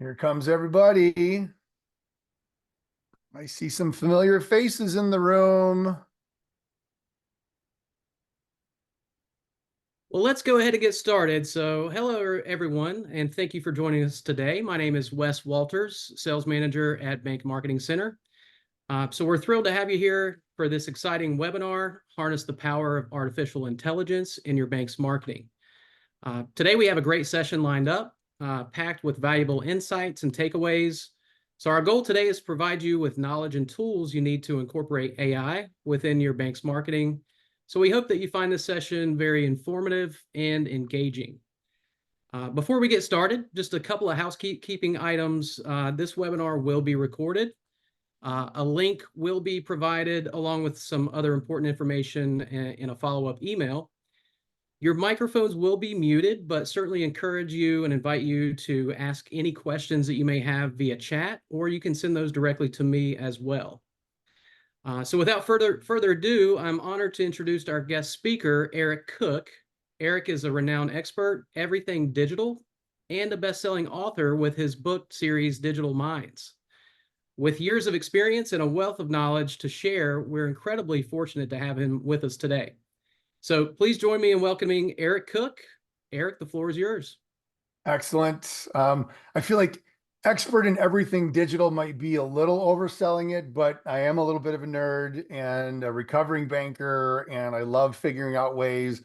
Here comes everybody. I see some familiar faces in the room. Well, let's go ahead and get started. So, hello, everyone, and thank you for joining us today. My name is Wes Walters, Sales Manager at Bank Marketing Center. So we're thrilled to have you here for this exciting webinar, Harness the Power of Artificial Intelligence in Your Bank's Marketing. Today, we have a great session lined up, packed with valuable insights and takeaways. So our goal today is to provide you with knowledge and tools you need to incorporate AI within your bank's marketing. So we hope that you find this session very informative and engaging. Before we get started, just a couple of housekeeping items. This webinar will be recorded. A link will be provided along with some other important information in a follow-up email. Your microphones will be muted, but certainly encourage you and invite you to ask any questions that you may have via chat, or you can send those directly to me as well. So without further ado, I'm honored to introduce our guest speaker, Eric Cook. Eric is a renowned expert, everything digital, and a best-selling author with his book series, Digital Minds. With years of experience and a wealth of knowledge to share, we're incredibly fortunate to have him with us today. So please join me in welcoming Eric Cook. Eric, the floor is yours. Excellent. I feel like expert in everything digital might be a little overselling it, but I am a little bit of a nerd and a recovering banker, and I love figuring out ways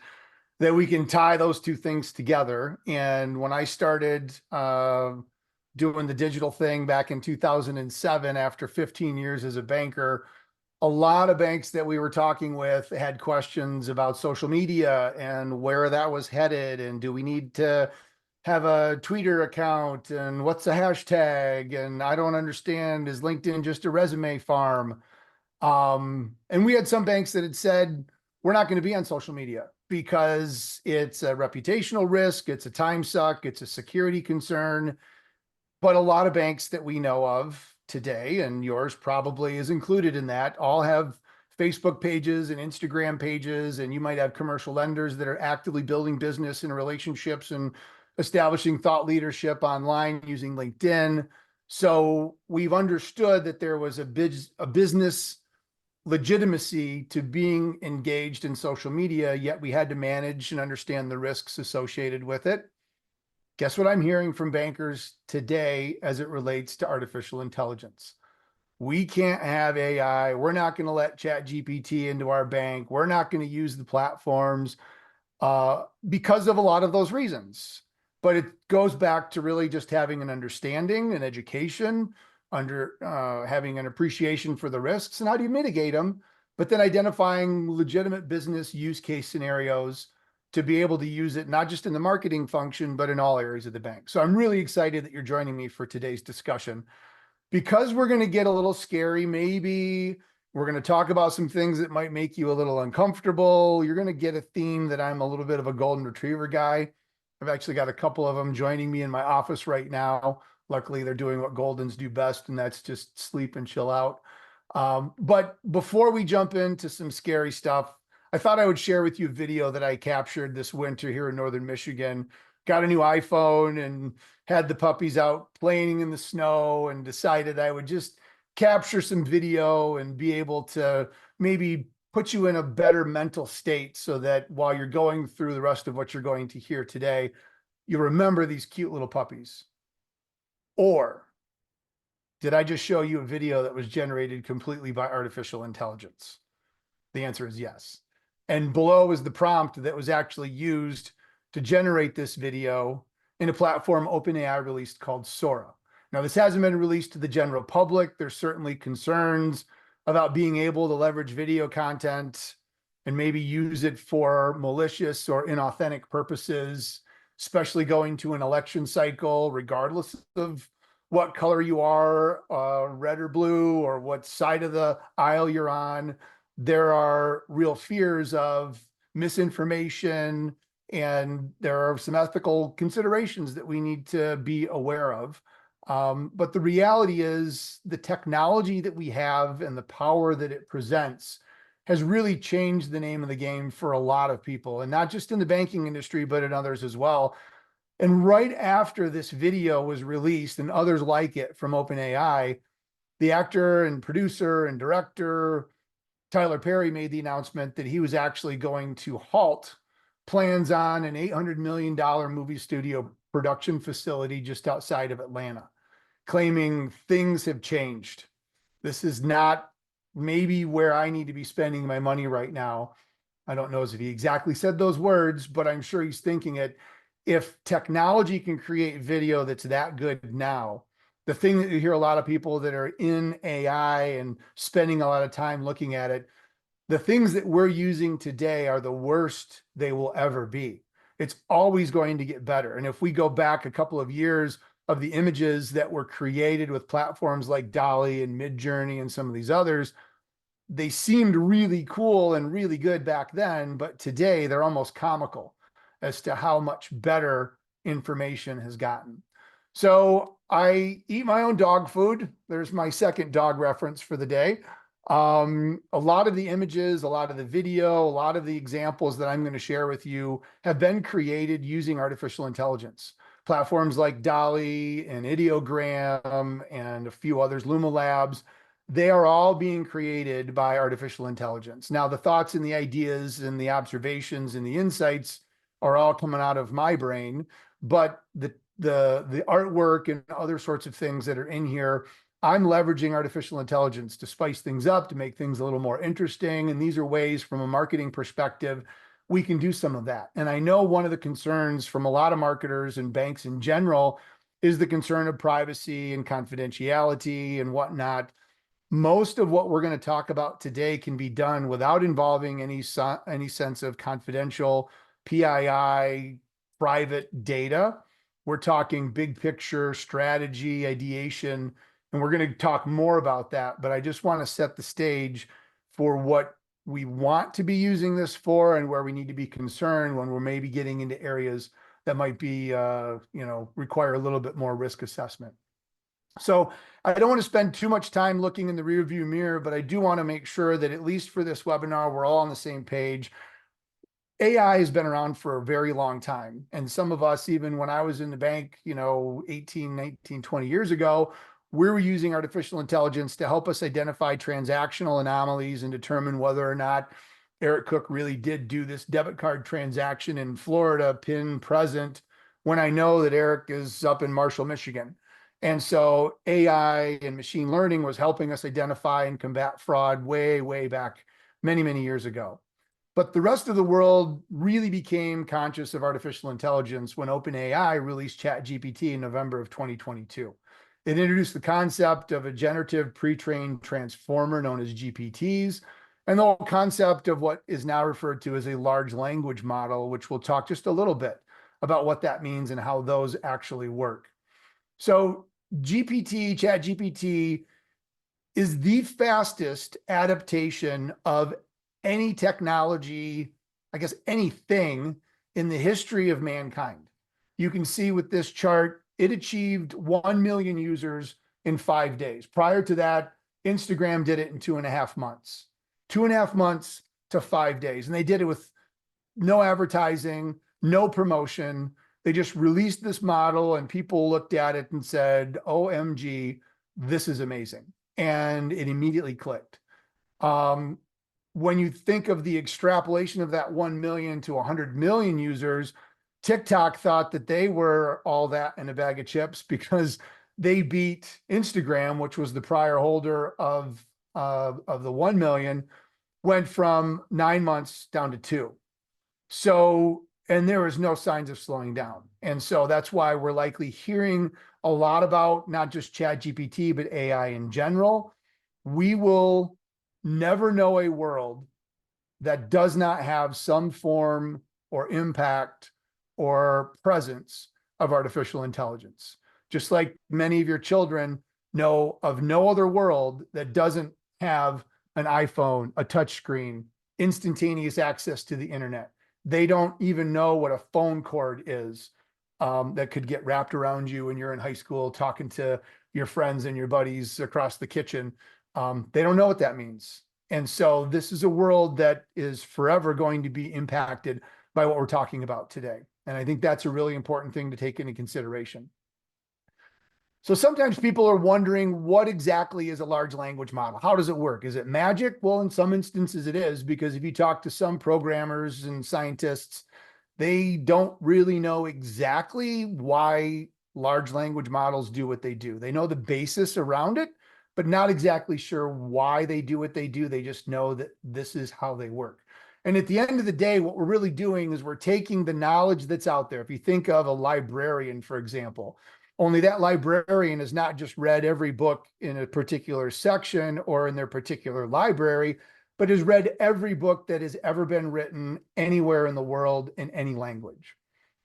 that we can tie those two things together. And when I started doing the digital thing back in 2007, after 15 years as a banker, a lot of banks that we were talking with had questions about social media and where that was headed. And do we need to have a Twitter account? And what's a hashtag? And I don't understand, is LinkedIn just a resume farm? And we had some banks that had said, we're not going to be on social media because it's a reputational risk, it's a time suck, it's a security concern. But a lot of banks that we know of today, and yours probably is included in that, all have Facebook pages and Instagram pages, and you might have commercial lenders that are actively building business and relationships and establishing thought leadership online using LinkedIn. So we've understood that there was a business legitimacy to being engaged in social media, yet we had to manage and understand the risks associated with it. Guess what I'm hearing from bankers today as it relates to artificial intelligence? We can't have AI. We're not going to let ChatGPT into our bank. We're not going to use the platforms because of a lot of those reasons. But it goes back to really just having an understanding and education, having an appreciation for the risks and how do you mitigate them, but then identifying legitimate business use case scenarios to be able to use it, not just in the marketing function, but in all areas of the bank. So I'm really excited that you're joining me for today's discussion. Because we're going to get a little scary, maybe we're going to talk about some things that might make you a little uncomfortable. You're going to get a theme that I'm a little bit of a golden retriever guy. I've actually got a couple of them joining me in my office right now. Luckily, they're doing what Goldens do best, and that's just sleep and chill out. But before we jump into some scary stuff, I thought I would share with you a video that I captured this winter here in Northern Michigan. Got a new iPhone and had the puppies out playing in the snow and decided I would just capture some video and be able to maybe put you in a better mental state so that while you're going through the rest of what you're going to hear today, you remember these cute little puppies. Or did I just show you a video that was generated completely by artificial intelligence? The answer is yes. And below is the prompt that was actually used to generate this video in a platform OpenAI released called Sora. Now, this hasn't been released to the general public. There's certainly concerns about being able to leverage video content and maybe use it for malicious or inauthentic purposes, especially going to an election cycle, regardless of what color you are, red or blue, or what side of the aisle you're on. There are real fears of misinformation, and there are some ethical considerations that we need to be aware of. But the reality is the technology that we have and the power that it presents has really changed the name of the game for a lot of people, and not just in the banking industry, but in others as well. And right after this video was released and others like it from OpenAI, the actor and producer and director Tyler Perry made the announcement that he was actually going to halt plans on an $800 million movie studio production facility just outside of Atlanta, claiming things have changed. This is not maybe where I need to be spending my money right now. I don't know if he exactly said those words, but I'm sure he's thinking it. If technology can create video that's that good now, the thing that you hear a lot of people that are in AI and spending a lot of time looking at it, the things that we're using today are the worst they will ever be. It's always going to get better. And if we go back a couple of years of the images that were created with platforms like Dolly and Midjourney and some of these others, they seemed really cool and really good back then, but today they're almost comical as to how much better information has gotten. So I eat my own dog food. There's my second dog reference for the day. A lot of the images, a lot of the video, a lot of the examples that I'm going to share with you have been created using artificial intelligence. Platforms like Dolly and Ideogram and a few others, Luma Labs, they are all being created by artificial intelligence. Now, the thoughts and the ideas and the observations and the insights are all coming out of my brain, but the artwork and other sorts of things that are in here, I'm leveraging artificial intelligence to spice things up, to make things a little more interesting. And these are ways from a marketing perspective, we can do some of that. And I know one of the concerns from a lot of marketers and banks in general is the concern of privacy and confidentiality and whatnot. Most of what we're going to talk about today can be done without involving any sense of confidential PII private data. We're talking big picture strategy, ideation, and we're going to talk more about that. But I just want to set the stage for what we want to be using this for and where we need to be concerned when we're maybe getting into areas that might be, require a little bit more risk assessment. So I don't want to spend too much time looking in the rearview mirror, but I do want to make sure that at least for this webinar, we're all on the same page. AI has been around for a very long time. And some of us, even when I was in the bank, 18, 19, 20 years ago, we were using artificial intelligence to help us identify transactional anomalies and determine whether or not Eric Cook really did do this debit card transaction in Florida, PIN present, when I know that Eric is up in Marshall, Michigan. And so AI and machine learning was helping us identify and combat fraud way, way back many, many years ago. But the rest of the world really became conscious of artificial intelligence when OpenAI released ChatGPT in November of 2022. It introduced the concept of a generative pre-trained transformer known as GPTs, and the whole concept of what is now referred to as a large language model, which we'll talk just a little bit about what that means and how those actually work. So ChatGPT is the fastest adaptation of any technology, I guess anything in the history of mankind. You can see with this chart, it achieved 1 million users in 5 days. Prior to that, Instagram did it in 2.5 months. 2.5 months to 5 days. And they did it with no advertising, no promotion. They just released this model and people looked at it and said, OMG, this is amazing. And it immediately clicked. When you think of the extrapolation of that 1 million to 100 million users, TikTok thought that they were all that in a bag of chips because they beat Instagram, which was the prior holder of the 1 million, went from 9 months down to 2. So, and there was no signs of slowing down. And so that's why we're likely hearing a lot about not just ChatGPT, but AI in general. We will never know a world that does not have some form or impact or presence of artificial intelligence. Just like many of your children know of no other world that doesn't have an iPhone, a touchscreen, instantaneous access to the internet. They don't even know what a phone cord is that could get wrapped around you when you're in high school talking to your friends and your buddies across the kitchen. They don't know what that means. And so this is a world that is forever going to be impacted by what we're talking about today. And I think that's a really important thing to take into consideration. So sometimes people are wondering, what exactly is a large language model? How does it work? Is it magic? Well, in some instances it is, because if you talk to some programmers and scientists, they don't really know exactly why large language models do what they do. They know the basis around it, but not exactly sure why they do what they do. They just know that this is how they work. And at the end of the day, what we're really doing is we're taking the knowledge that's out there. If you think of a librarian, for example, only that librarian has not just read every book in a particular section or in their particular library, but has read every book that has ever been written anywhere in the world in any language.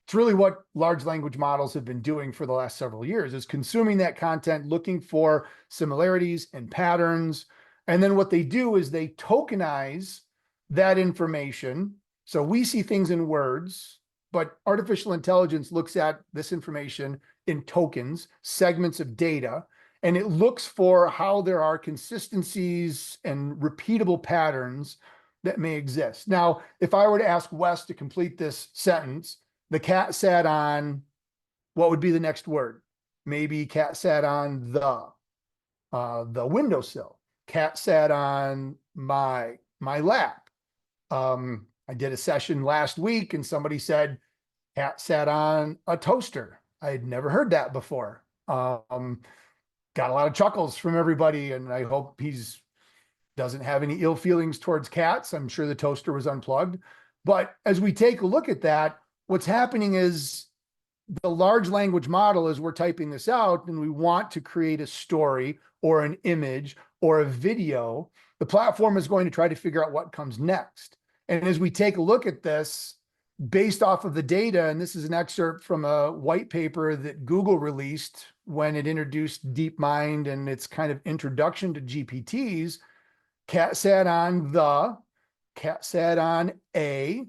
It's really what large language models have been doing for the last several years, is consuming that content, looking for similarities and patterns. And then what they do is they tokenize that information. So we see things in words, but artificial intelligence looks at this information in tokens, segments of data, and it looks for how there are consistencies and repeatable patterns that may exist. Now, if I were to ask Wes to complete this sentence, the cat sat on, what would be the next word? Maybe cat sat on the windowsill. Cat sat on my lap. I did a session last week and somebody said cat sat on a toaster. I had never heard that before. Got a lot of chuckles from everybody, and I hope he's doesn't have any ill feelings towards cats. I'm sure the toaster was unplugged. But as we take a look at that, what's happening is the large language model, as we're typing this out and we want to create a story or an image or a video, the platform is going to try to figure out what comes next. And as we take a look at this, based off of the data, and this is an excerpt from a white paper that Google released when it introduced DeepMind and its kind of introduction to GPTs, cat sat on the, cat sat on a.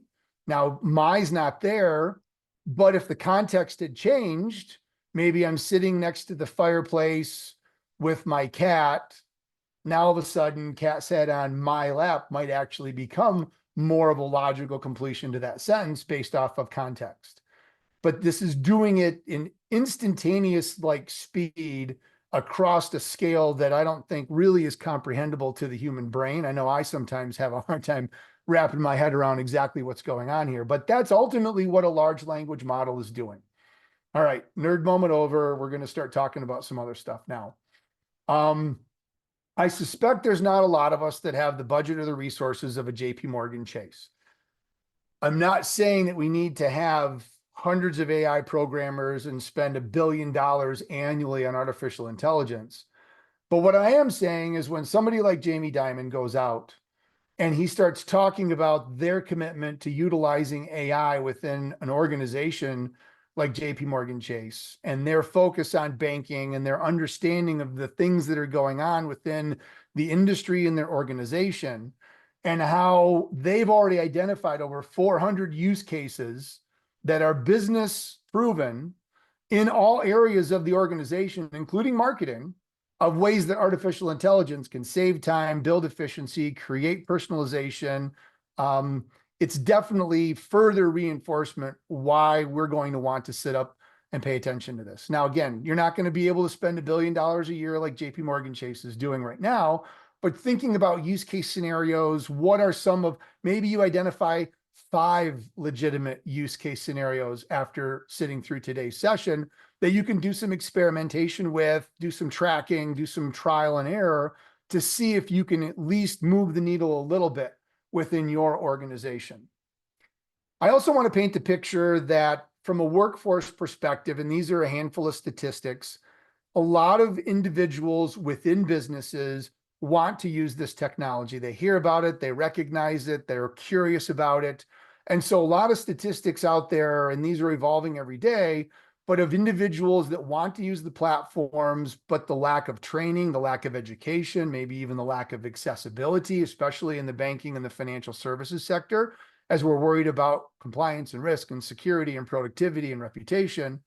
Now, my's not there, but if the context had changed, maybe I'm sitting next to the fireplace with my cat. Now, all of a sudden, cat sat on my lap might actually become more of a logical completion to that sentence based off of context. But this is doing it in instantaneous like speed across a scale that I don't think really is comprehensible to the human brain. I know I sometimes have a hard time wrapping my head around exactly what's going on here, but that's ultimately what a large language model is doing. All right, nerd moment over. We're going to start talking about some other stuff now. I suspect there's not a lot of us that have the budget or the resources of a JP Morgan Chase. I'm not saying that we need to have hundreds of AI programmers and spend $1 billion annually on artificial intelligence. But what I am saying is when somebody like Jamie Dimon goes out and he starts talking about their commitment to utilizing AI within an organization like JP Morgan Chase and their focus on banking and their understanding of the things that are going on within the industry and their organization, and how they've already identified over 400 use cases that are business proven in all areas of the organization, including marketing, of ways that artificial intelligence can save time, build efficiency, create personalization. It's definitely further reinforcement why we're going to want to sit up and pay attention to this. Now, again, you're not going to be able to spend $1 billion a year like JP Morgan Chase is doing right now, but thinking about use case scenarios, what are some of, maybe you identify 5 legitimate use case scenarios after sitting through today's session that you can do some experimentation with, do some tracking, do some trial and error to see if you can at least move the needle a little bit within your organization. I also want to paint the picture that from a workforce perspective, and these are a handful of statistics, a lot of individuals within businesses want to use this technology. They hear about it, they recognize it, they're curious about it. And so a lot of statistics out there, and these are evolving every day, but of individuals that want to use the platforms, but the lack of training, the lack of education, maybe even the lack of accessibility, especially in the banking and the financial services sector, as we're worried about compliance and risk and security and productivity and reputation,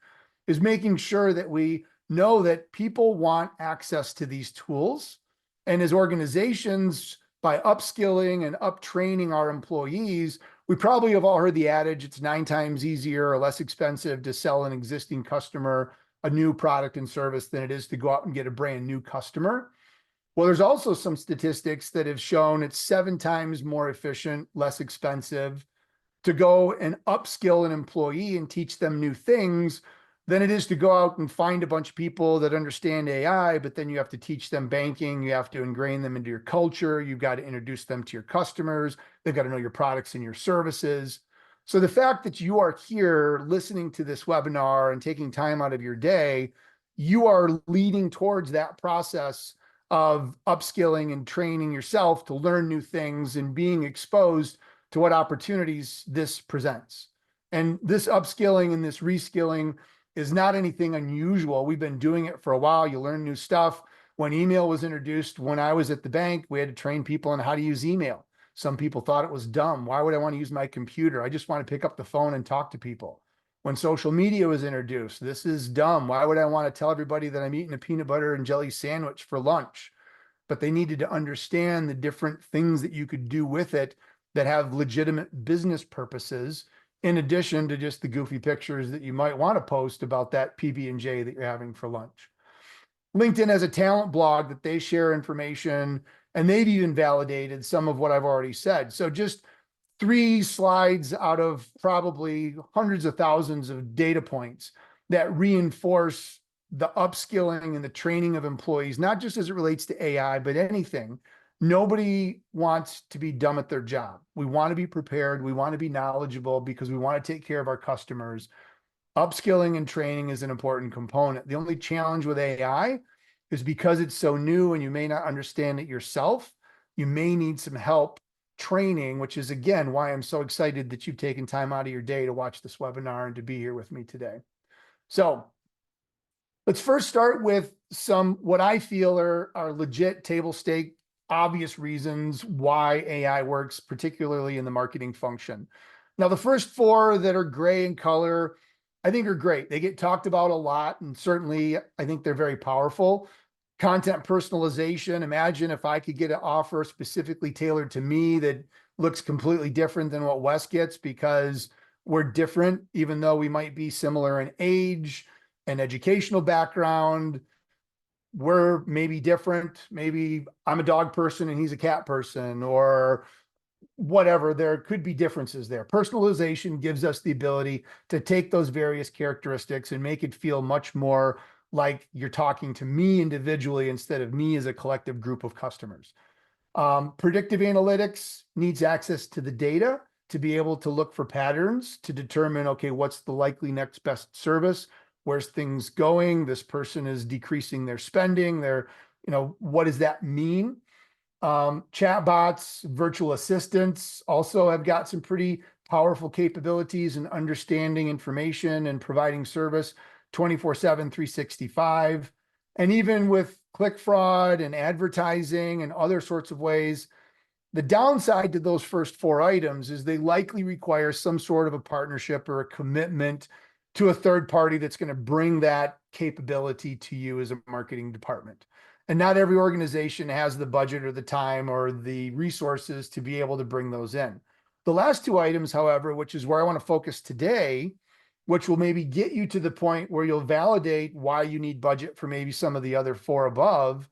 is making sure that we know that people want access to these tools. And as organizations, by upskilling and uptraining our employees, We probably have all heard the adage, it's 9 times easier or less expensive to sell an existing customer a new product and service than it is to go out and get a brand new customer. Well, there's also some statistics that have shown it's 7 times more efficient, less expensive to go and upskill an employee and teach them new things than it is to go out and find a bunch of people that understand AI, but then you have to teach them banking, you have to ingrain them into your culture, you've got to introduce them to your customers, they've got to know your products and your services. So the fact that you are here listening to this webinar and taking time out of your day, you are leading towards that process of upskilling and training yourself to learn new things and being exposed to what opportunities this presents. And this upskilling and this reskilling is not anything unusual. We've been doing it for a while. You learn new stuff. When email was introduced, when I was at the bank, we had to train people on how to use email. Some people thought it was dumb. Why would I want to use my computer? I just want to pick up the phone and talk to people. When social media was introduced, this is dumb. Why would I want to tell everybody that I'm eating a peanut butter and jelly sandwich for lunch? But they needed to understand the different things that you could do with it that have legitimate business purposes, in addition to just the goofy pictures that you might want to post about that PB&J that you're having for lunch. LinkedIn has a talent blog that they share information, and they've even validated some of what I've already said. So just 3 slides out of probably hundreds of thousands of data points that reinforce the upskilling and the training of employees, not just as it relates to AI, but anything. Nobody wants to be dumb at their job. We want to be prepared. We want to be knowledgeable because we want to take care of our customers. Upskilling and training is an important component. The only challenge with AI is because it's so new and you may not understand it yourself, you may need some help training, which is again why I'm so excited that you've taken time out of your day to watch this webinar and to be here with me today. So let's first start with some what I feel are legit table stake obvious reasons why AI works, particularly in the marketing function. Now, the first 4 that are gray in color, I think are great. They get talked about a lot, and certainly I think they're very powerful. Content personalization. Imagine if I could get an offer specifically tailored to me that looks completely different than what Wes gets because we're different, even though we might be similar in age and educational background. We're maybe different. Maybe I'm a dog person and he's a cat person, or whatever. There could be differences there. Personalization gives us the ability to take those various characteristics and make it feel much more like you're talking to me individually instead of me as a collective group of customers. Predictive analytics needs access to the data to be able to look for patterns to determine, okay, what's the likely next best service? Where's things going? This person is decreasing their spending. What does that mean? Chatbots, virtual assistants also have got some pretty powerful capabilities in understanding information and providing service 24/7, 365. And even with click fraud and advertising and other sorts of ways, the downside to those first 4 items is they likely require some sort of a partnership or a commitment to a third party that's going to bring that capability to you as a marketing department. And not every organization has the budget or the time or the resources to be able to bring those in. The last 2 items, however, which is where I want to focus today, which will maybe get you to the point where you'll validate why you need budget for maybe some of the other 4 above,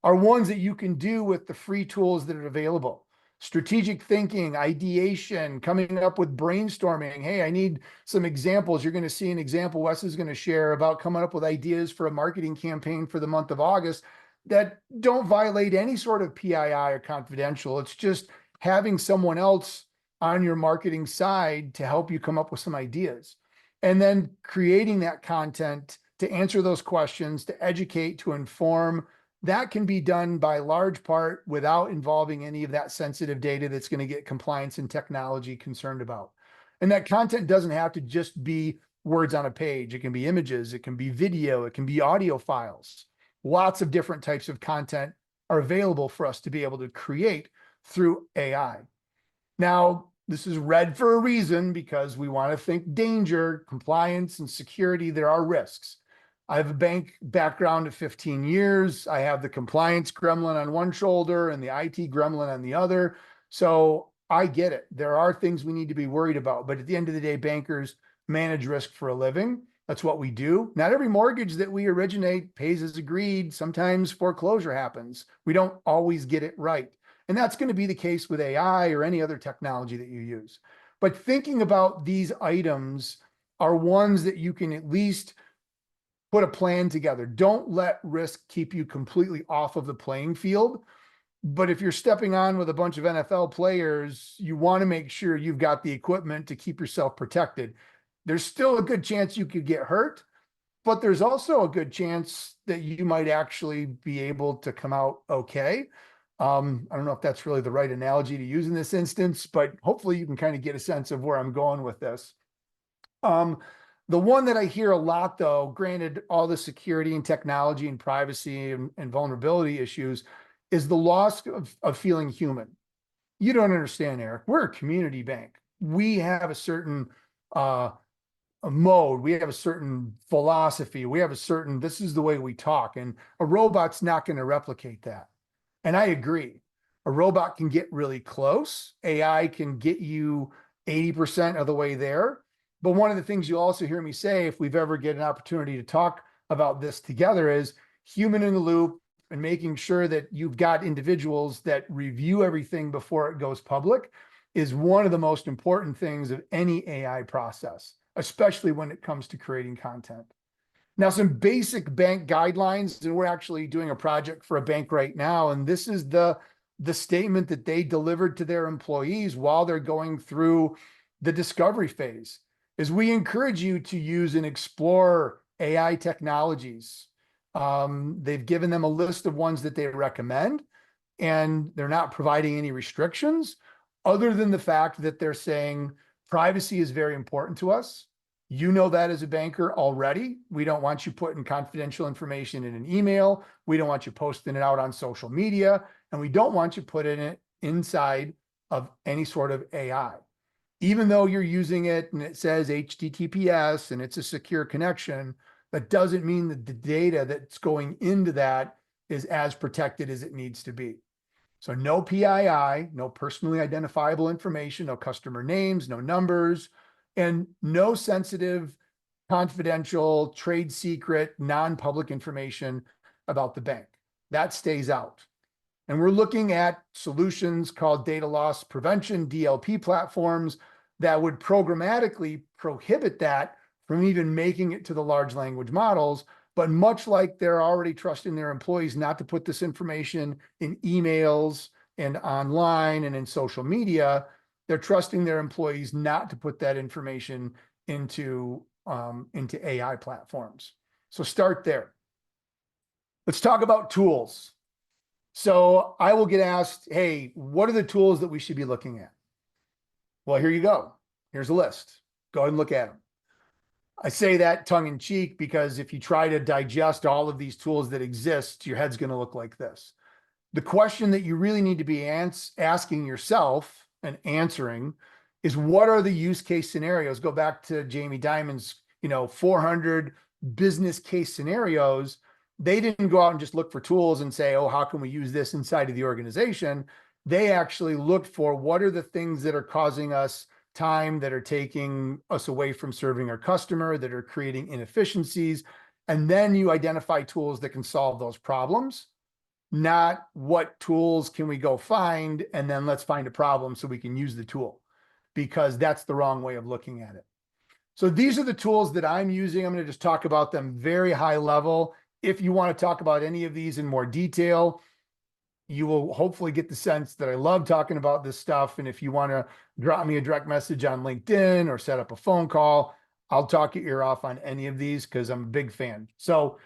are ones that you can do with the free tools that are available. Strategic thinking, ideation, coming up with brainstorming. Hey, I need some examples. You're going to see an example Wes is going to share about coming up with ideas for a marketing campaign for the month of August that don't violate any sort of PII or confidential. It's just having someone else on your marketing side to help you come up with some ideas. And then creating that content to answer those questions, to educate, to inform. That can be done by large part without involving any of that sensitive data that's going to get compliance and technology concerned about. And that content doesn't have to just be words on a page. It can be images, it can be video, it can be audio files. Lots of different types of content are available for us to be able to create through AI. Now, this is red for a reason because we want to think danger, compliance, and security. There are risks. I have a bank background of 15 years. I have the compliance gremlin on one shoulder and the IT gremlin on the other. So I get it. There are things we need to be worried about, but at the end of the day, bankers manage risk for a living. That's what we do. Not every mortgage that we originate pays as agreed. Sometimes foreclosure happens. We don't always get it right. And that's going to be the case with AI or any other technology that you use. But thinking about these items are ones that you can at least put a plan together. Don't let risk keep you completely off of the playing field. But if you're stepping on with a bunch of NFL players, you want to make sure you've got the equipment to keep yourself protected. There's still a good chance you could get hurt, but there's also a good chance that you might actually be able to come out okay. I don't know if that's really the right analogy to use in this instance, but hopefully you can kind of get a sense of where I'm going with this. The one that I hear a lot, though, granted all the security and technology and privacy and vulnerability issues, is the loss of feeling human. You don't understand, Eric. We're a community bank. We have a certain a mode. We have a certain philosophy. We have a certain, this is the way we talk. And a robot's not going to replicate that. And I agree. A robot can get really close. AI can get you 80% of the way there. But one of the things you also hear me say, if we've ever get an opportunity to talk about this together, is human in the loop and making sure that you've got individuals that review everything before it goes public is one of the most important things of any AI process, especially when it comes to creating content. Now, some basic bank guidelines, and we're actually doing a project for a bank right now, and this is the statement that they delivered to their employees while they're going through the discovery phase, is we encourage you to use and explore AI technologies. They've given them a list of ones that they recommend, and they're not providing any restrictions other than the fact that they're saying privacy is very important to us. You know that as a banker already. We don't want you putting confidential information in an email. We don't want you posting it out on social media, and we don't want you putting it inside of any sort of AI. Even though you're using it and it says HTTPS and it's a secure connection, that doesn't mean that the data that's going into that is as protected as it needs to be. So no PII, no personally identifiable information, no customer names, no numbers, and no sensitive, confidential, trade secret, non-public information about the bank. That stays out. And we're looking at solutions called data loss prevention, DLP platforms, that would programmatically prohibit that from even making it to the large language models. But much like they're already trusting their employees not to put this information in emails and online and in social media, they're trusting their employees not to put that information into AI platforms. So start there. Let's talk about tools. So I will get asked, hey, what are the tools that we should be looking at? Well, here you go. Here's a list. Go ahead and look at them. I say that tongue in cheek because if you try to digest all of these tools that exist, your head's going to look like this. The question that you really need to be asking yourself and answering is, what are the use case scenarios? Go back to Jamie Dimon's, 400 business case scenarios. They didn't go out and just look for tools and say, oh, how can we use this inside of the organization? They actually looked for what are the things that are causing us time, that are taking us away from serving our customer, that are creating inefficiencies. And then you identify tools that can solve those problems, not what tools can we go find, and then let's find a problem so we can use the tool, because that's the wrong way of looking at it. So these are the tools that I'm using. I'm going to just talk about them very high level. If you want to talk about any of these in more detail, you will hopefully get the sense that I love talking about this stuff. And if you want to drop me a direct message on LinkedIn or set up a phone call, I'll talk your ear off on any of these because I'm a big fan. So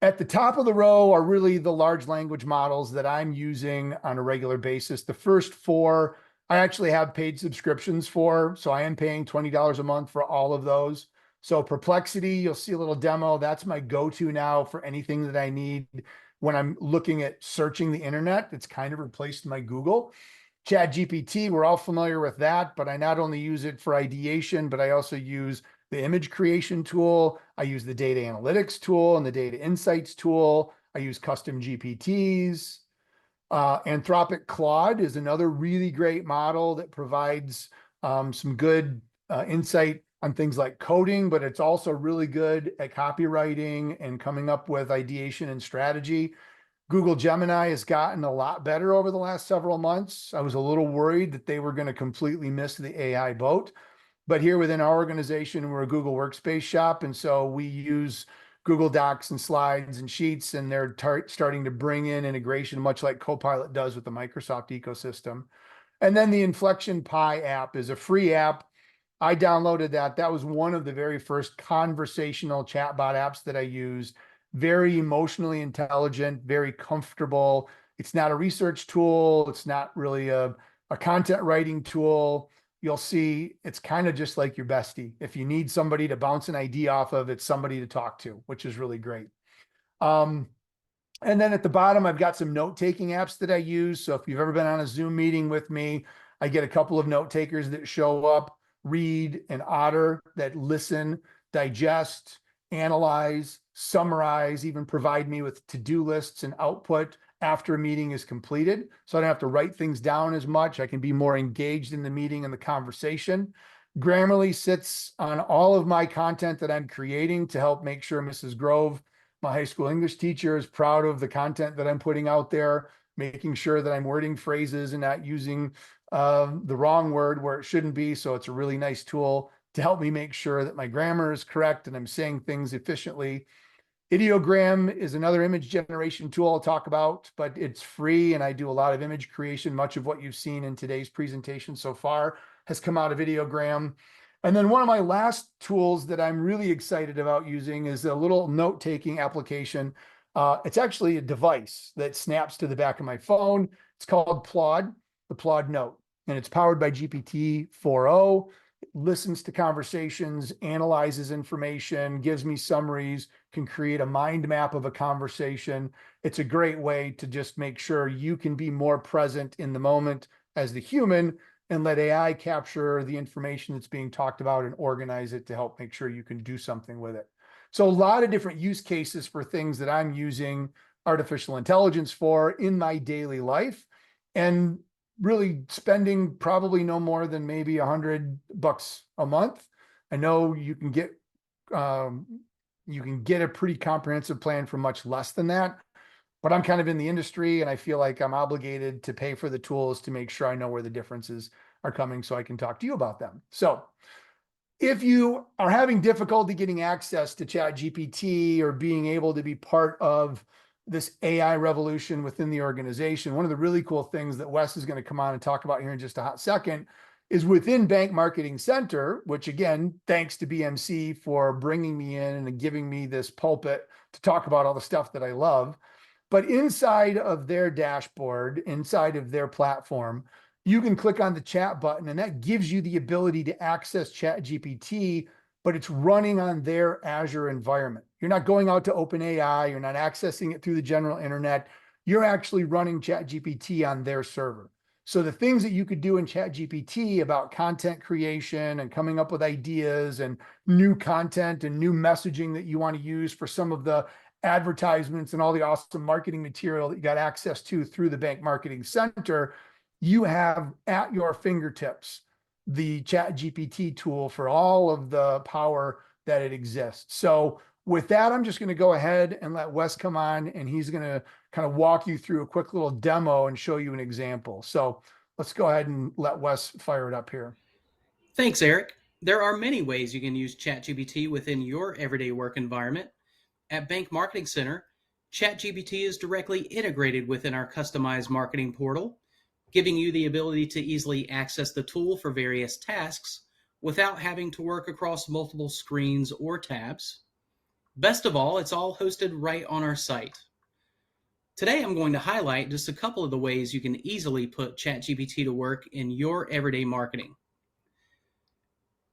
at the top of the row are really the large language models that I'm using on a regular basis. The first four, I actually have paid subscriptions for, so I am paying $20 a month for all of those. So Perplexity, you'll see a little demo. That's my go-to now for anything that I need when I'm looking at searching the internet. It's kind of replaced my Google. ChatGPT, we're all familiar with that, but I not only use it for ideation, but I also use the image creation tool. I use the data analytics tool and the data insights tool. I use custom GPTs. Anthropic Claude is another really great model that provides some good insight on things like coding, but it's also really good at copywriting and coming up with ideation and strategy. Google Gemini has gotten a lot better over the last several months. I was a little worried that they were going to completely miss the AI boat. But here within our organization, we're a Google Workspace shop. And so we use Google Docs and slides and sheets, and they're starting to bring in integration, much like Copilot does with the Microsoft ecosystem. And then the Inflection Pi app is a free app. I downloaded that. That was one of the very first conversational chatbot apps that I used. Very emotionally intelligent, very comfortable. It's not a research tool. It's not really a content writing tool. You'll see it's kind of just like your bestie. If you need somebody to bounce an idea off of, it's somebody to talk to, which is really great. Um, and then at the bottom, I've got some note-taking apps that I use. So if you've ever been on a Zoom meeting with me, I get a couple of note takers that show up, Read and Otter, that listen, digest, analyze, summarize, even provide me with to-do lists and output after a meeting is completed. So I don't have to write things down as much. I can be more engaged in the meeting and the conversation. Grammarly sits on all of my content that I'm creating to help make sure Mrs. Grove, my high school English teacher, is proud of the content that I'm putting out there, making sure that I'm wording phrases and not using the wrong word where it shouldn't be. So it's a really nice tool to help me make sure that my grammar is correct and I'm saying things efficiently. Ideogram is another image generation tool I'll talk about, but it's free and I do a lot of image creation. Much of what you've seen in today's presentation so far has come out of Ideogram. And then one of my last tools that I'm really excited about using is a little note-taking application. It's actually a device that snaps to the back of my phone. It's called Plod, the Plod Note, and it's powered by GPT-4o. It listens to conversations, analyzes information, gives me summaries, can create a mind map of a conversation. It's a great way to just make sure you can be more present in the moment as the human and let AI capture the information that's being talked about and organize it to help make sure you can do something with it. So a lot of different use cases for things that I'm using artificial intelligence for in my daily life, and really spending probably no more than maybe $100 a month. I know you can get a pretty comprehensive plan for much less than that, but I'm kind of in the industry and I feel like I'm obligated to pay for the tools to make sure I know where the differences are coming so I can talk to you about them. So if you are having difficulty getting access to ChatGPT or being able to be part of this AI revolution within the organization, one of the really cool things that Wes is going to come on and talk about here in just a hot second is within Bank Marketing Center, which again, thanks to BMC for bringing me in and giving me this pulpit to talk about all the stuff that I love. But inside of their dashboard, inside of their platform, you can click on the chat button and that gives you the ability to access ChatGPT, but it's running on their Azure environment. You're not going out to OpenAI, you're not accessing it through the general internet. You're actually running ChatGPT on their server. So the things that you could do in ChatGPT about content creation and coming up with ideas and new content and new messaging that you want to use for some of the advertisements and all the awesome marketing material that you got access to through the Bank Marketing Center, you have at your fingertips the ChatGPT tool for all of the power that it exists. So with that, I'm just going to go ahead and let Wes come on and he's going to kind of walk you through a quick little demo and show you an example. So let's go ahead and let Wes fire it up here. Thanks, Eric. There are many ways you can use ChatGPT within your everyday work environment. At Bank Marketing Center, ChatGPT is directly integrated within our customized marketing portal, giving you the ability to easily access the tool for various tasks without having to work across multiple screens or tabs. Best of all, it's all hosted right on our site. Today, I'm going to highlight just a couple of the ways you can easily put ChatGPT to work in your everyday marketing.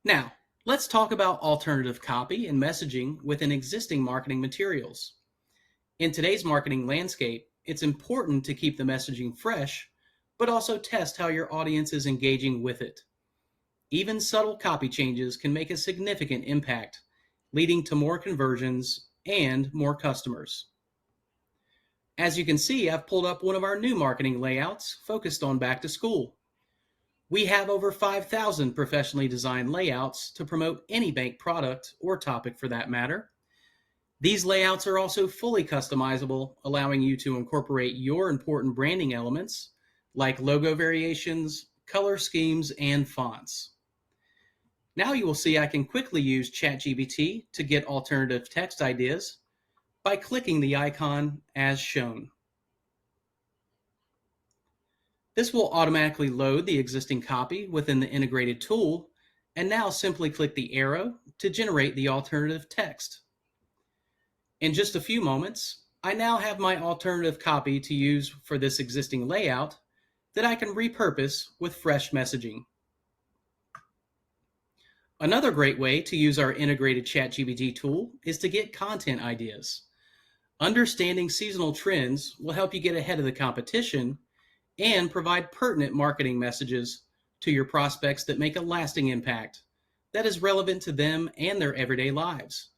Now, let's talk about alternative copy and messaging within existing marketing materials. In today's marketing landscape, it's important to keep the messaging fresh, but also test how your audience is engaging with it. Even subtle copy changes can make a significant impact, leading to more conversions and more customers. As you can see, I've pulled up one of our new marketing layouts focused on back to school. We have over 5,000 professionally designed layouts to promote any bank product or topic for that matter. These layouts are also fully customizable, allowing you to incorporate your important branding elements like logo variations, color schemes, and fonts. Now you will see I can quickly use ChatGPT to get alternative text ideas by clicking the icon as shown. This will automatically load the existing copy within the integrated tool, and now simply click the arrow to generate the alternative text. In just a few moments, I now have my alternative copy to use for this existing layout that I can repurpose with fresh messaging. Another great way to use our integrated ChatGPT tool is to get content ideas. Understanding seasonal trends will help you get ahead of the competition and provide pertinent marketing messages to your prospects that make a lasting impact that is relevant to them and their everyday lives.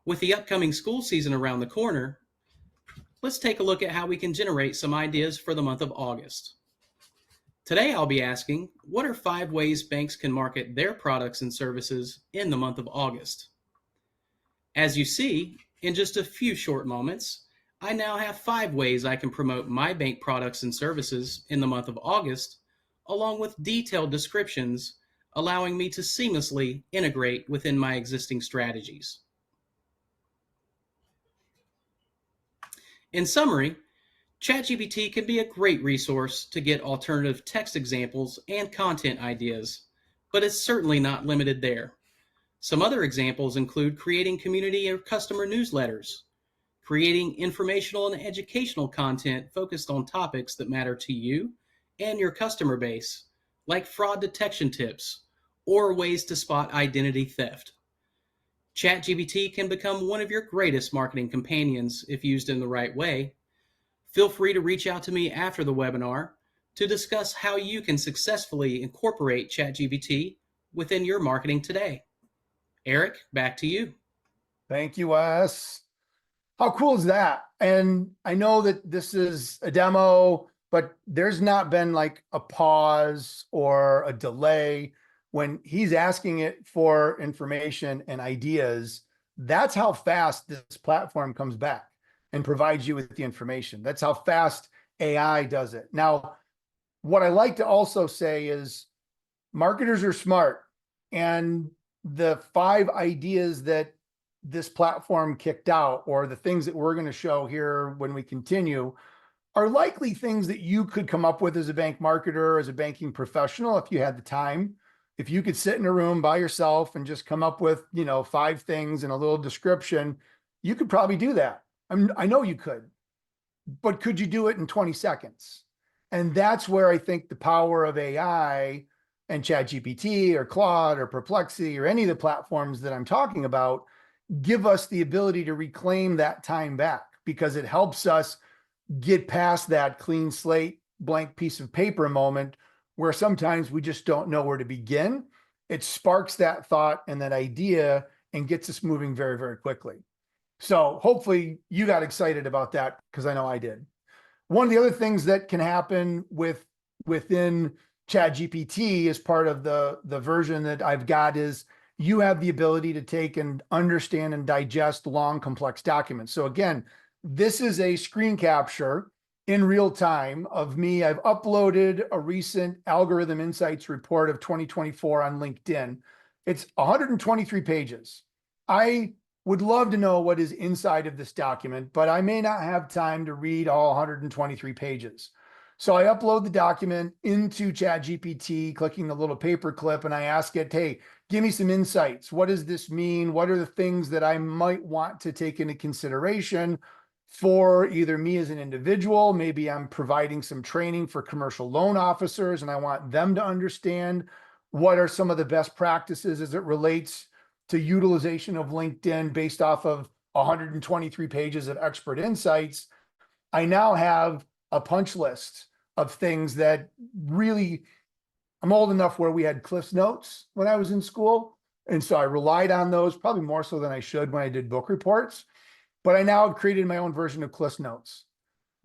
With the upcoming school season around the corner, let's take a look at how we can generate some ideas for the month of August. Today, I'll be asking, what are 5 ways banks can market their products and services in the month of August? As you see, in just a few short moments, I now have 5 ways I can promote my bank products and services in the month of August, along with detailed descriptions, allowing me to seamlessly integrate within my existing strategies. In summary, ChatGPT can be a great resource to get alternative text examples and content ideas, but it's certainly not limited there. Some other examples include creating community or customer newsletters, creating informational and educational content focused on topics that matter to you and your customer base, like fraud detection tips or ways to spot identity theft. ChatGPT can become one of your greatest marketing companions if used in the right way. Feel free to reach out to me after the webinar to discuss how you can successfully incorporate ChatGPT within your marketing today. Eric, back to you. Thank you, Wes. How cool is that? And I know that this is a demo, but there's not been like a pause or a delay when he's asking it for information and ideas. That's how fast this platform comes back and provides you with the information. That's how fast AI does it. Now, what I like to also say is marketers are smart, and the 5 ideas that this platform kicked out, or the things that we're going to show here when we continue, are likely things that you could come up with as a bank marketer, as a banking professional, if you had the time. If you could sit in a room by yourself and just come up with, 5 things and a little description, you could probably do that. I know you could, but could you do it in 20 seconds? And that's where I think the power of AI and ChatGPT or Claude or Perplexity or any of the platforms that I'm talking about give us the ability to reclaim that time back, because it helps us get past that clean slate, blank piece of paper moment where sometimes we just don't know where to begin. It sparks that thought and that idea and gets us moving very, very quickly. So hopefully you got excited about that, because I know I did. One of the other things that can happen within ChatGPT as part of the version that I've got is you have the ability to take and understand and digest long, complex documents. So again, this is a screen capture in real time of me. I've uploaded a recent Algorithm Insights report of 2024 on LinkedIn. It's 123 pages. I would love to know what is inside of this document, but I may not have time to read all 123 pages. So I upload the document into ChatGPT, clicking the little paper clip, and I ask it, hey, give me some insights. What does this mean? What are the things that I might want to take into consideration for either me as an individual? Maybe I'm providing some training for commercial loan officers, and I want them to understand what are some of the best practices as it relates to utilization of LinkedIn based off of 123 pages of expert insights. I now have a punch list of things that really, I'm old enough where we had Cliff's Notes when I was in school. And so I relied on those probably more so than I should when I did book reports. But I now have created my own version of Cliff's Notes.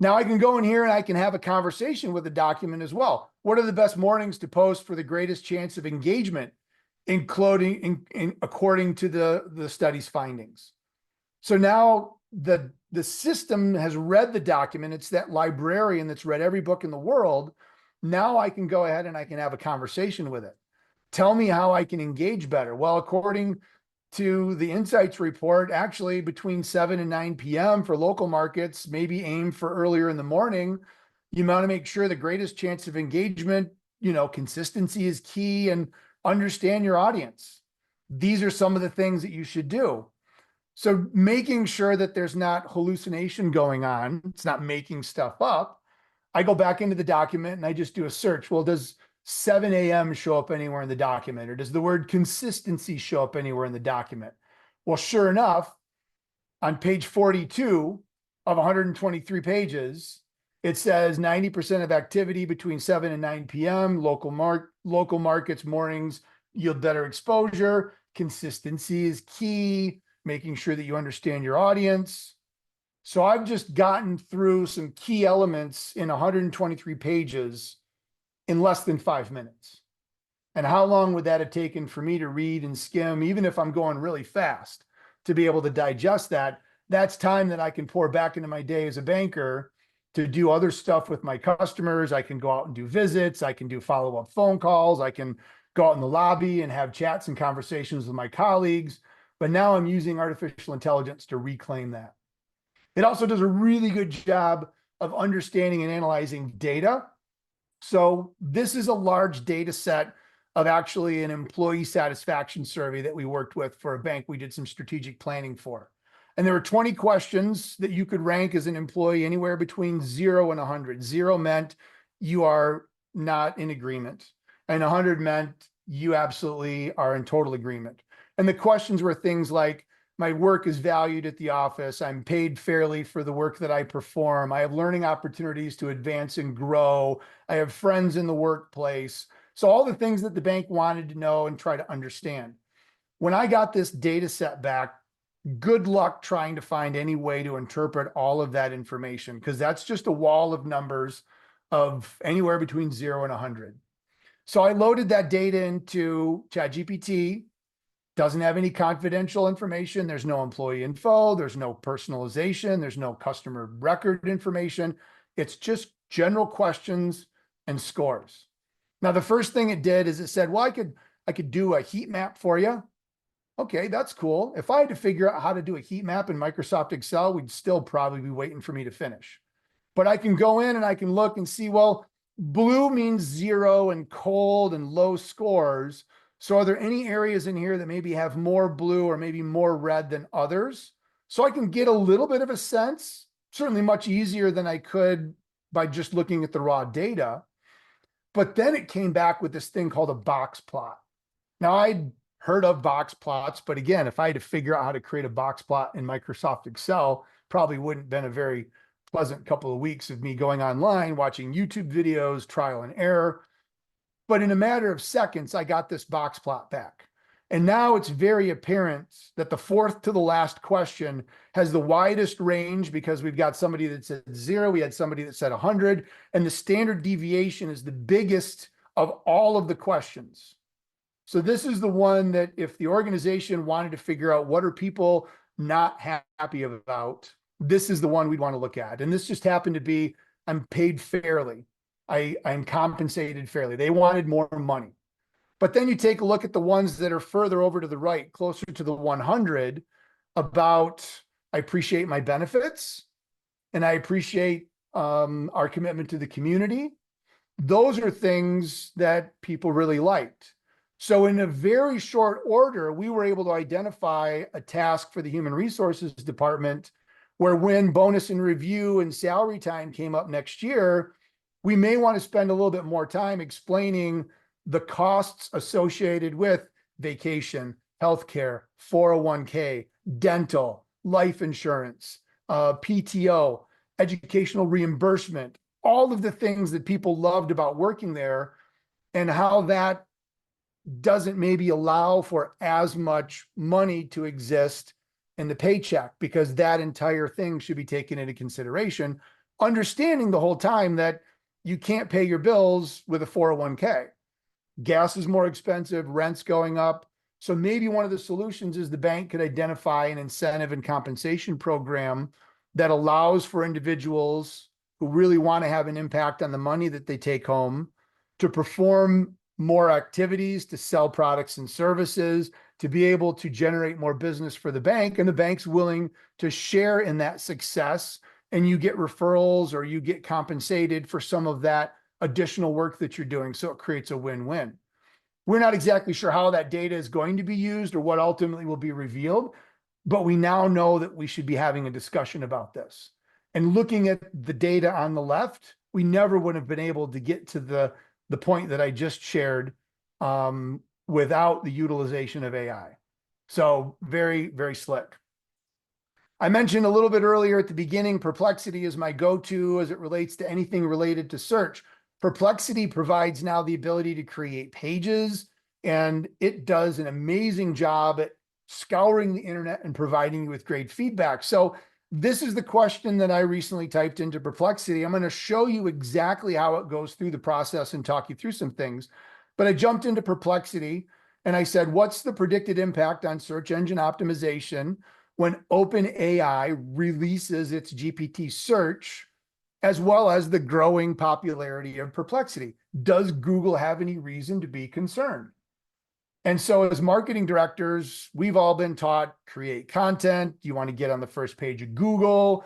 Now I can go in here and I can have a conversation with the document as well. What are the best mornings to post for the greatest chance of engagement, according to the study's findings? So now the system has read the document. It's that librarian that's read every book in the world. Now I can go ahead and I can have a conversation with it. Tell me how I can engage better. Well, according to the insights report, actually between 7 and 9 p.m. for local markets, maybe aim for earlier in the morning. You want to make sure the greatest chance of engagement, consistency is key, and understand your audience. These are some of the things that you should do. So making sure that there's not hallucination going on, it's not making stuff up. I go back into the document and I just do a search. Well, does 7 a.m. show up anywhere in the document? Or does the word consistency show up anywhere in the document? Well, sure enough, on page 42 of 123 pages, it says 90% of activity between 7 and 9 p.m. Local markets mornings yield better exposure. Consistency is key, making sure that you understand your audience. So I've just gotten through some key elements in 123 pages in less than 5 minutes. And how long would that have taken for me to read and skim, even if I'm going really fast, to be able to digest that? That's time that I can pour back into my day as a banker to do other stuff with my customers. I can go out and do visits. I can do follow-up phone calls. I can go out in the lobby and have chats and conversations with my colleagues. But now I'm using artificial intelligence to reclaim that. It also does a really good job of understanding and analyzing data. So this is a large data set of actually an employee satisfaction survey that we worked with for a bank we did some strategic planning for. And there were 20 questions that you could rank as an employee anywhere between 0 and 100. 0 meant you are not in agreement, and 100 meant you absolutely are in total agreement. And the questions were things like, my work is valued at the office. I'm paid fairly for the work that I perform. I have learning opportunities to advance and grow. I have friends in the workplace. So all the things that the bank wanted to know and try to understand. When I got this data set back, good luck trying to find any way to interpret all of that information, because that's just a wall of numbers of anywhere between 0 and 100. So I loaded that data into ChatGPT. Doesn't have any confidential information. There's no employee info. There's no personalization. There's no customer record information. It's just general questions and scores. Now, the first thing it did is it said, well, I could do a heat map for you. Okay, that's cool. If I had to figure out how to do a heat map in Microsoft Excel, we'd still probably be waiting for me to finish. But I can go in and I can look and see, well, blue means 0 and cold and low scores. So are there any areas in here that maybe have more blue or maybe more red than others? So I can get a little bit of a sense, certainly much easier than I could by just looking at the raw data. But then it came back with this thing called a box plot. Now, I'd heard of box plots, but again, if I had to figure out how to create a box plot in Microsoft Excel, probably wouldn't have been a very pleasant couple of weeks of me going online, watching YouTube videos, trial and error. But in a matter of seconds, I got this box plot back. And now it's very apparent that the fourth to the last question has the widest range, because we've got somebody that said 0, we had somebody that said 100, and the standard deviation is the biggest of all of the questions. So this is the one that if the organization wanted to figure out what are people not happy about, this is the one we'd want to look at. And this just happened to be, I'm paid fairly. I'm compensated fairly. They wanted more money. But then you take a look at the ones that are further over to the right, closer to the 100, about I appreciate my benefits and I appreciate our commitment to the community. Those are things that people really liked. So in a very short order, we were able to identify a task for the Human Resources Department where, when bonus and review and salary time came up next year, we may want to spend a little bit more time explaining the costs associated with vacation, healthcare, 401k, dental, life insurance, PTO, educational reimbursement, all of the things that people loved about working there, and how that doesn't maybe allow for as much money to exist in the paycheck, because that entire thing should be taken into consideration understanding the whole time that you can't pay your bills with a 401k. Gas is more expensive, rent's going up. So maybe one of the solutions is the bank could identify an incentive and compensation program that allows for individuals who really want to have an impact on the money that they take home to perform more activities, to sell products and services, to be able to generate more business for the bank. And the bank's willing to share in that success. And you get referrals or you get compensated for some of that additional work that you're doing. So it creates a win-win. We're not exactly sure how that data is going to be used or what ultimately will be revealed, but we now know that we should be having a discussion about this. And looking at the data on the left, we never would have been able to get to the point that I just shared without the utilization of AI. So very, very slick. I mentioned a little bit earlier at the beginning, Perplexity is my go-to as it relates to anything related to search. Perplexity provides now the ability to create pages, and it does an amazing job at scouring the internet and providing you with great feedback. So this is the question that I recently typed into Perplexity. I'm going to show you exactly how it goes through the process and talk you through some things. But I jumped into Perplexity and I said, what's the predicted impact on search engine optimization when OpenAI releases its GPT search, as well as the growing popularity of Perplexity? Does Google have any reason to be concerned? And so as marketing directors, we've all been taught, create content. You want to get on the first page of Google.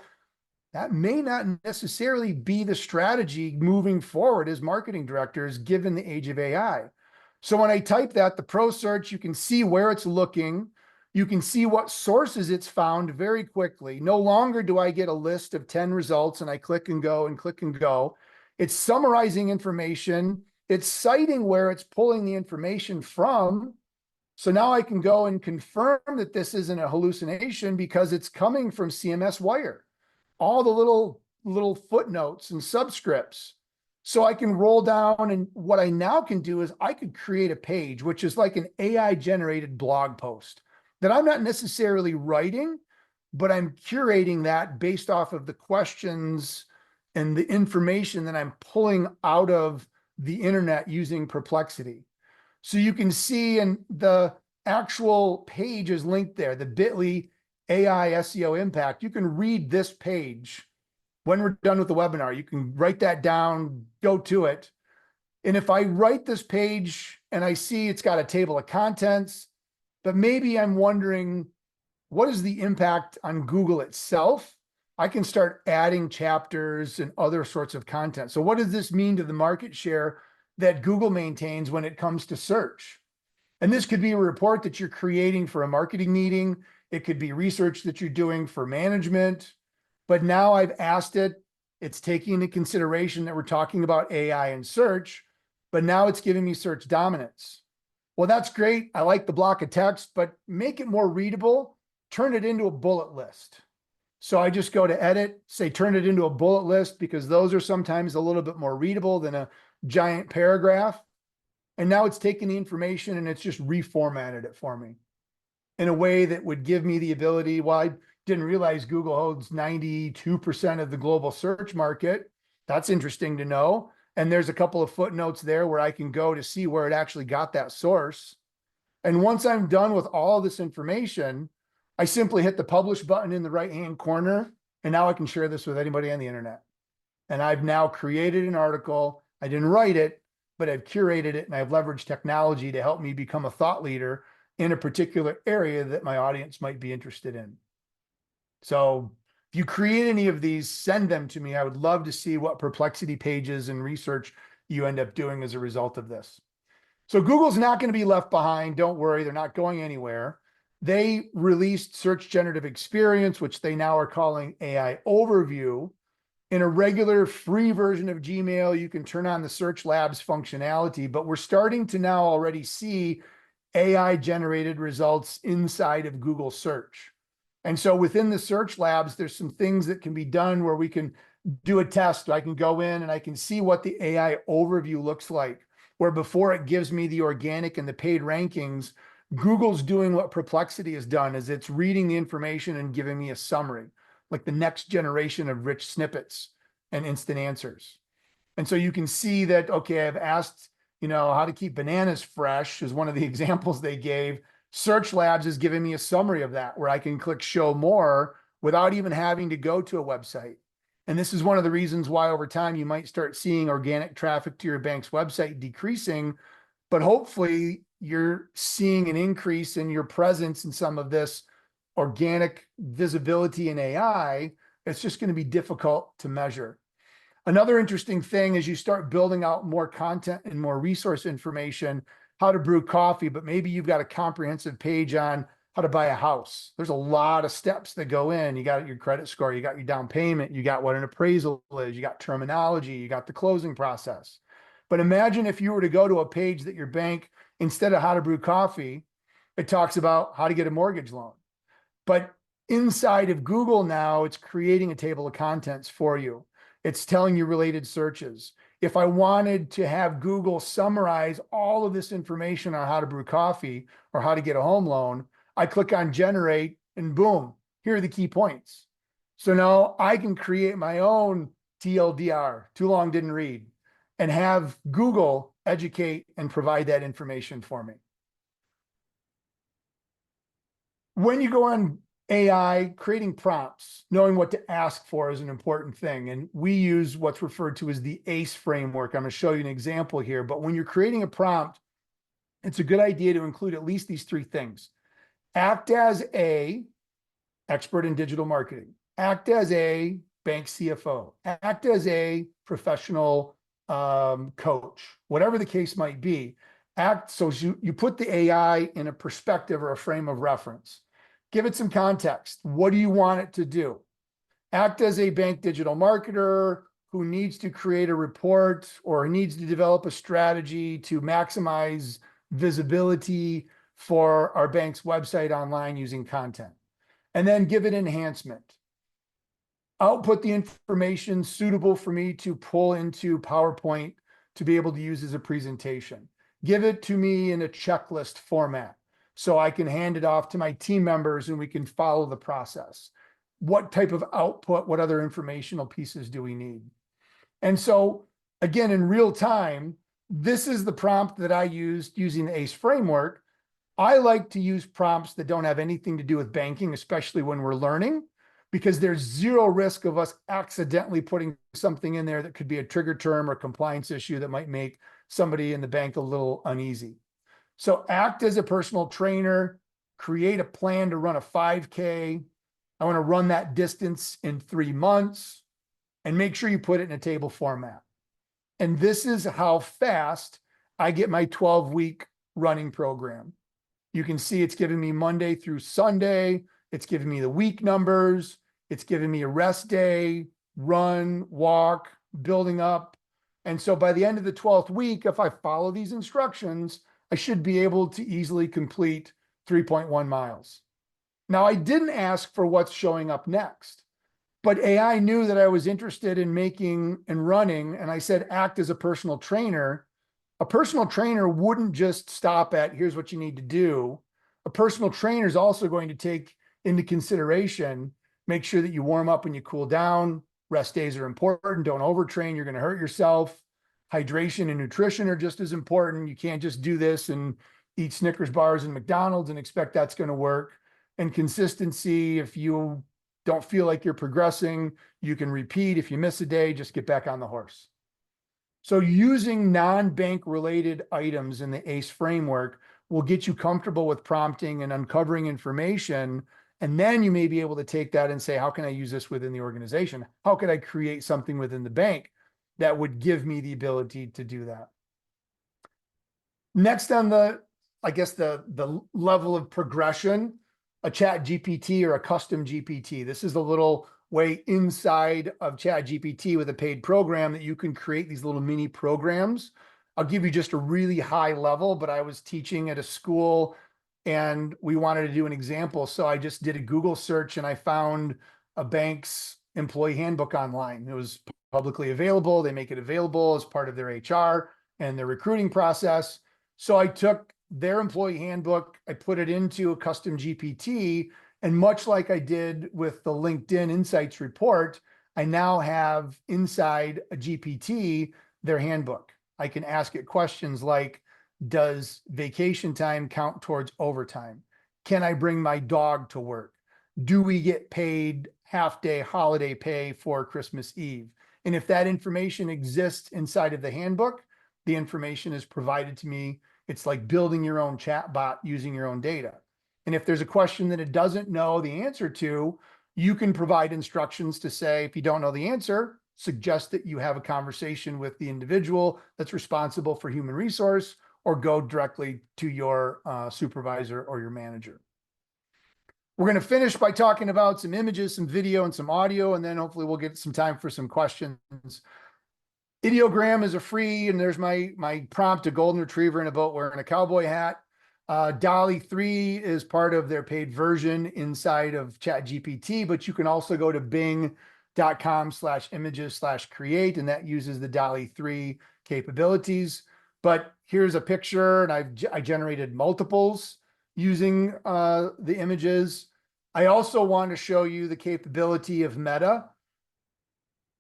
That may not necessarily be the strategy moving forward as marketing directors, given the age of AI. So when I type that, the pro search, you can see where it's looking. You can see what sources it's found very quickly. No longer do I get a list of 10 results and I click and go and click and go. It's summarizing information. It's citing where it's pulling the information from. So now I can go and confirm that this isn't a hallucination because it's coming from CMS Wire. All the little footnotes and subscripts. So I can roll down, and what I now can do is I could create a page, which is like an AI generated blog post that I'm not necessarily writing, but I'm curating that based off of the questions and the information that I'm pulling out of the internet using Perplexity. So you can see, and the actual page is linked there, the bit.ly AI SEO impact. You can read this page when we're done with the webinar. You can write that down, go to it. And if I write this page and I see it's got a table of contents, but maybe I'm wondering, what is the impact on Google itself? I can start adding chapters and other sorts of content. So what does this mean to the market share that Google maintains when it comes to search? And this could be a report that you're creating for a marketing meeting. It could be research that you're doing for management. But now I've asked it, it's taking into consideration that we're talking about AI and search, but now it's giving me search dominance. Well, that's great. I like the block of text, but make it more readable, turn it into a bullet list. So I just go to edit, say, turn it into a bullet list, because those are sometimes a little bit more readable than a giant paragraph. And now it's taken the information and it's just reformatted it for me in a way that would give me the ability. Well, I didn't realize Google holds 92% of the global search market. That's interesting to know. And there's a couple of footnotes there where I can go to see where it actually got that source. And once I'm done with all this information, I simply hit the publish button in the right-hand corner. And now I can share this with anybody on the internet. And I've now created an article. I didn't write it, but I've curated it, and I've leveraged technology to help me become a thought leader in a particular area that my audience might be interested in. So if you create any of these, send them to me. I would love to see what Perplexity pages and research you end up doing as a result of this. So Google's not going to be left behind. Don't worry, they're not going anywhere. They released Search Generative Experience, which they now are calling AI Overview. In a regular free version of Gmail, you can turn on the Search Labs functionality, but we're starting to now already see AI generated results inside of Google search. And so within the Search Labs, there's some things that can be done where we can do a test. I can go in and I can see what the AI overview looks like, where before it gives me the organic and the paid rankings, Google's doing what Perplexity has done, is it's reading the information and giving me a summary, like the next generation of rich snippets. and instant answers. And so you can see that, okay, I've asked, how to keep bananas fresh is one of the examples they gave. Search Labs is giving me a summary of that where I can click show more without even having to go to a website. And this is one of the reasons why over time you might start seeing organic traffic to your bank's website decreasing, but hopefully you're seeing an increase in your presence in some of this organic visibility in AI. It's just going to be difficult to measure. Another interesting thing is you start building out more content and more resource information, how to brew coffee, but maybe you've got a comprehensive page on how to buy a house. There's a lot of steps that go in. You got your credit score, you got your down payment, you got what an appraisal is, you got terminology, you got the closing process. But imagine if you were to go to a page that your bank, instead of how to brew coffee, it talks about how to get a mortgage loan. But inside of Google now, it's creating a table of contents for you. It's telling you related searches. If I wanted to have Google summarize all of this information on how to brew coffee or how to get a home loan, I click on generate and boom, here are the key points. So now I can create my own TLDR, too long didn't read, and have Google educate and provide that information for me. When you go on AI, creating prompts, knowing what to ask for is an important thing. And we use what's referred to as the ACE framework. I'm going to show you an example here. But when you're creating a prompt, it's a good idea to include at least these three things. Act as a expert in digital marketing. Act as a bank CFO. Act as a professional coach, whatever the case might be. Act so you put the AI in a perspective or a frame of reference. Give it some context. What do you want it to do? Act as a bank digital marketer who needs to create a report or needs to develop a strategy to maximize visibility for our bank's website online using content. And then give it enhancement. Output the information suitable for me to pull into PowerPoint to be able to use as a presentation. Give it to me in a checklist format so I can hand it off to my team members and we can follow the process. What type of output, what other informational pieces do we need? And so again, in real time, this is the prompt that I used using the ACE framework. I like to use prompts that don't have anything to do with banking, especially when we're learning, because there's zero risk of us accidentally putting something in there that could be a trigger term or compliance issue that might make somebody in the bank a little uneasy. So act as a personal trainer, create a plan to run a 5K. I want to run that distance in 3 months, and make sure you put it in a table format. And this is how fast I get my 12-week running program. You can see it's giving me Monday through Sunday. It's giving me the week numbers. It's giving me a rest day, run, walk, building up. And so by the end of the 12th week, if I follow these instructions, I should be able to easily complete 3.1 miles. Now, I didn't ask for what's showing up next, but AI knew that I was interested in making and running, and I said, act as a personal trainer. A personal trainer wouldn't just stop at, here's what you need to do. A personal trainer is also going to take into consideration, make sure that you warm up and you cool down. Rest days are important. Don't overtrain. You're going to hurt yourself. Hydration and nutrition are just as important. You can't just do this and eat Snickers bars and McDonald's and expect that's going to work. And consistency, if you don't feel like you're progressing, you can repeat. If you miss a day, just get back on the horse. So using non-bank related items in the ACE framework will get you comfortable with prompting and uncovering information. And then you may be able to take that and say, how can I use this within the organization? How could I create something within the bank that would give me the ability to do that? Next on the, I guess the level of progression, a chat GPT or a custom GPT. This is a little way inside of chat GPT with a paid program that you can create these little mini programs. I'll give you just a really high level, but I was teaching at a school and we wanted to do an example. So I just did a Google search and I found a bank's employee handbook online. It was publicly available. They make it available as part of their HR and their recruiting process. So I took their employee handbook, I put it into a custom GPT, and much like I did with the LinkedIn Insights report, I now have inside a GPT their handbook. I can ask it questions like, does vacation time count towards overtime? Can I bring my dog to work? Do we get paid half day holiday pay for Christmas Eve? And if that information exists inside of the handbook, the information is provided to me. It's like building your own chat bot using your own data. And if there's a question that it doesn't know the answer to, you can provide instructions to say, if you don't know the answer, suggest that you have a conversation with the individual that's responsible for human resource, or go directly to your supervisor or your manager. We're going to finish by talking about some images, some video, and some audio, and then hopefully we'll get some time for some questions. Ideogram is a free, and there's my prompt, a golden retriever in a boat wearing a cowboy hat. Dolly 3 is part of their paid version inside of ChatGPT, but you can also go to bing.com/images/create, and that uses the Dolly 3 capabilities. But here's a picture, and I generated multiples using the images. I also want to show you the capability of Meta,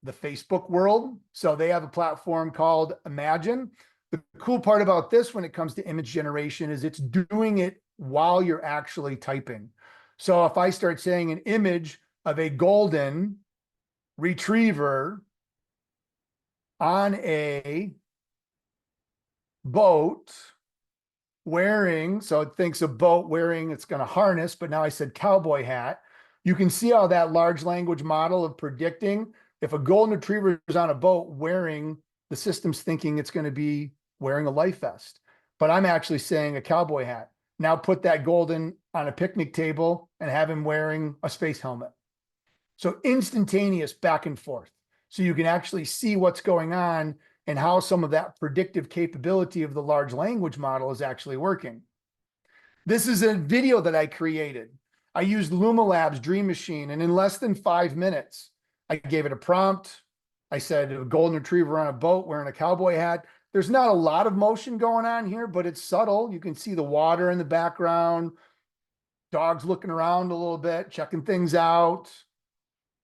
the Facebook world. So they have a platform called Imagine. The cool part about this when it comes to image generation is it's doing it while you're actually typing. So if I start saying an image of a golden retriever on a boat wearing, so it thinks a boat wearing, it's going to harness, but now I said cowboy hat. You can see how that large language model of predicting if a golden retriever is on a boat wearing, the system's thinking it's going to be wearing a life vest, but I'm actually saying a cowboy hat. Now put that golden on a picnic table and have him wearing a space helmet. So instantaneous back and forth. So you can actually see what's going on and how some of that predictive capability of the large language model is actually working. This is a video that I created. I used Luma Labs Dream Machine, and in less than 5 minutes, I gave it a prompt. I said a golden retriever on a boat wearing a cowboy hat. There's not a lot of motion going on here, but it's subtle. You can see the water in the background, dogs looking around a little bit, checking things out.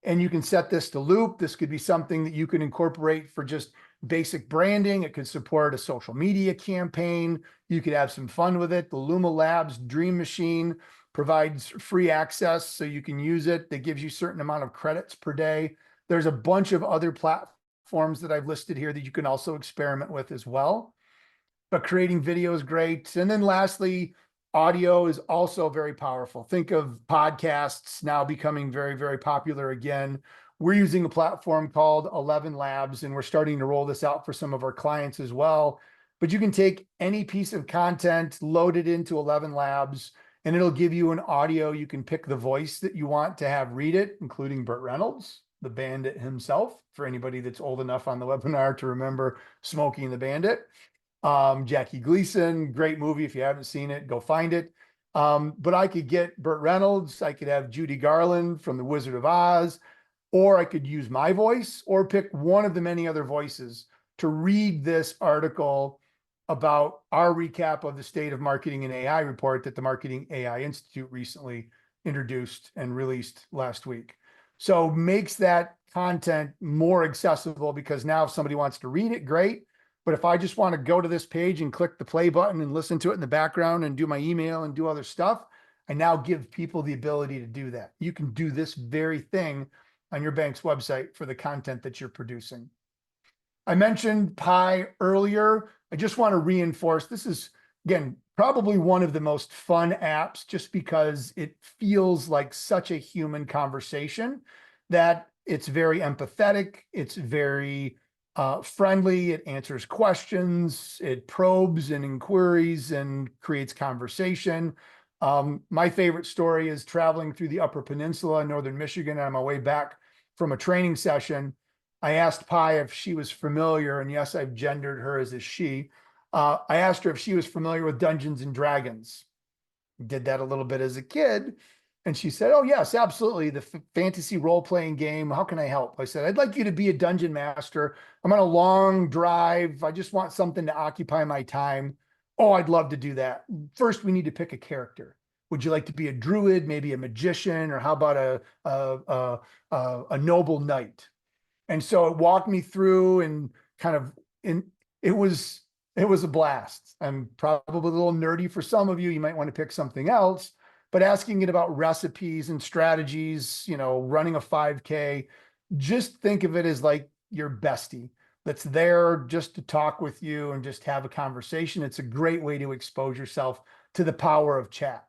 And you can set this to loop. This could be something that you can incorporate for just basic branding. It could support a social media campaign. You could have some fun with it. The Luma Labs Dream Machine provides free access so you can use it. That gives you a certain amount of credits per day. There's a bunch of other platforms that I've listed here that you can also experiment with as well. But creating video is great. And then lastly, audio is also very powerful. Think of podcasts now becoming very, very popular again. We're using a platform called 11 Labs, and we're starting to roll this out for some of our clients as well. But you can take any piece of content, load it into 11 Labs, and it'll give you an audio. You can pick the voice that you want to have read it, including Burt Reynolds, the Bandit himself, for anybody that's old enough on the webinar to remember Smokey and the Bandit. Jackie Gleason, great movie. If you haven't seen it, go find it. But I could get Burt Reynolds, I could have Judy Garland from The Wizard of Oz, or I could use my voice or pick one of the many other voices to read this article about our recap of the State of Marketing and AI report that the Marketing AI Institute recently introduced and released last week. So makes that content more accessible, because now if somebody wants to read it, great. But if I just want to go to this page and click the play button and listen to it in the background and do my email and do other stuff, I now give people the ability to do that. You can do this very thing on your bank's website for the content that you're producing. I mentioned Pi earlier. I just want to reinforce, this is, again, probably one of the most fun apps, just because it feels like such a human conversation, that it's very empathetic. It's very friendly. It answers questions. It probes and inquiries and creates conversation. My favorite story is traveling through the Upper Peninsula in Northern Michigan on my way back from a training session. I asked Pi if she was familiar, and yes, I've gendered her as a she. I asked her if she was familiar with Dungeons and Dragons. Did that a little bit as a kid. And she said, oh, yes, absolutely. The fantasy role-playing game. How can I help? I said, I'd like you to be a dungeon master. I'm on a long drive. I just want something to occupy my time. Oh, I'd love to do that. First, we need to pick a character. Would you like to be a druid, maybe a magician, or how about a noble knight? And so it walked me through and kind of in it was it was a blast. I'm probably a little nerdy for some of you. You might want to pick something else, but asking it about recipes and strategies, running a 5K, just think of it as like your bestie that's there just to talk with you and just have a conversation. It's a great way to expose yourself to the power of chat.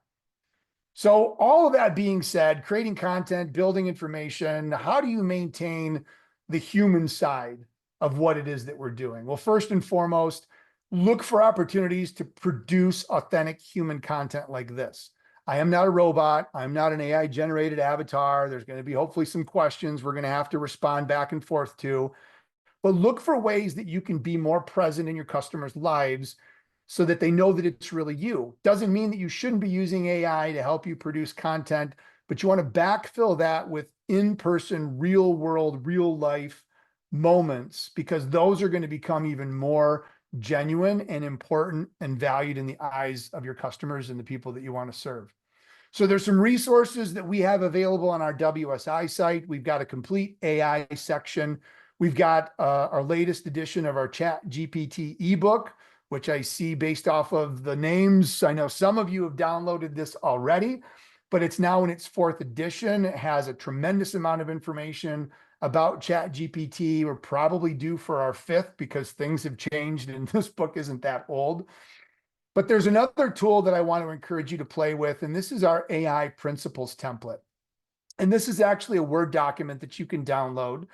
So all of that being said, creating content, building information, how do you maintain the human side of what it is that we're doing? Well, first and foremost, look for opportunities to produce authentic human content like this. I am not a robot. I'm not an AI generated avatar. There's going to be hopefully some questions we're going to have to respond back and forth to, but look for ways that you can be more present in your customers' lives so that they know that it's really you. Doesn't mean that you shouldn't be using AI to help you produce content, but you want to backfill that with in-person, real world, real life moments, because those are going to become even more genuine and important and valued in the eyes of your customers and the people that you want to serve. So there's some resources that we have available on our WSI site. We've got a complete AI section. We've got our latest edition of our Chat GPT ebook, which I see based off of the names. I know some of you have downloaded this already, but it's now in its 4th edition. It has a tremendous amount of information about Chat GPT. We're probably due for our 5th because things have changed and this book isn't that old. But there's another tool that I want to encourage you to play with, and this is our AI principles template. And this is actually a Word document that you can download,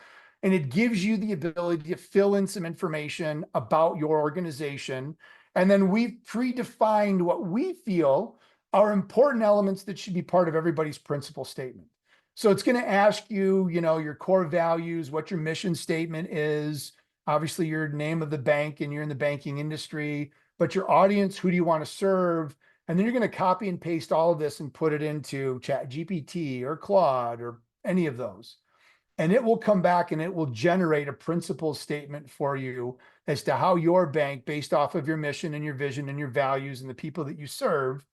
and it gives you the ability to fill in some information about your organization. And then we've predefined what we feel are important elements that should be part of everybody's principle statement. So it's going to ask you, your core values, what your mission statement is, obviously your name of the bank, and you're in the banking industry, but your audience, who do you want to serve? And then you're going to copy and paste all of this and put it into Chat GPT or Claude or any of those. And it will come back and it will generate a principle statement for you as to how your bank, based off of your mission and your vision and your values and the people that you serve,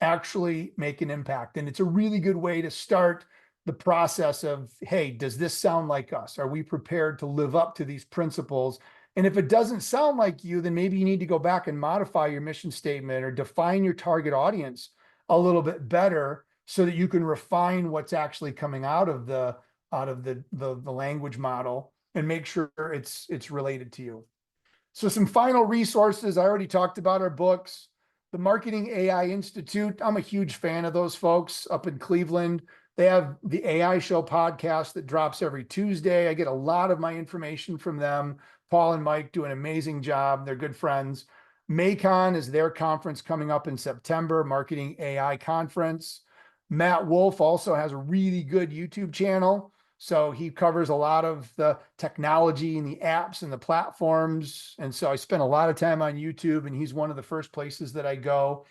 actually make an impact. And it's a really good way to start the process of, hey, does this sound like us? Are we prepared to live up to these principles? And if it doesn't sound like you, then maybe you need to go back and modify your mission statement or define your target audience a little bit better so that you can refine what's actually coming out of the language model and make sure it's related to you. So some final resources. I already talked about our books. The Marketing AI Institute. I'm a huge fan of those folks up in Cleveland. They have the AI Show podcast that drops every Tuesday. I get a lot of my information from them. Paul and Mike do an amazing job. They're good friends. Maycon is their conference coming up in September, Marketing AI Conference. Matt Wolf also has a really good YouTube channel. So he covers a lot of the technology and the apps and the platforms. And so I spent a lot of time on YouTube, and he's one of the first places that I go.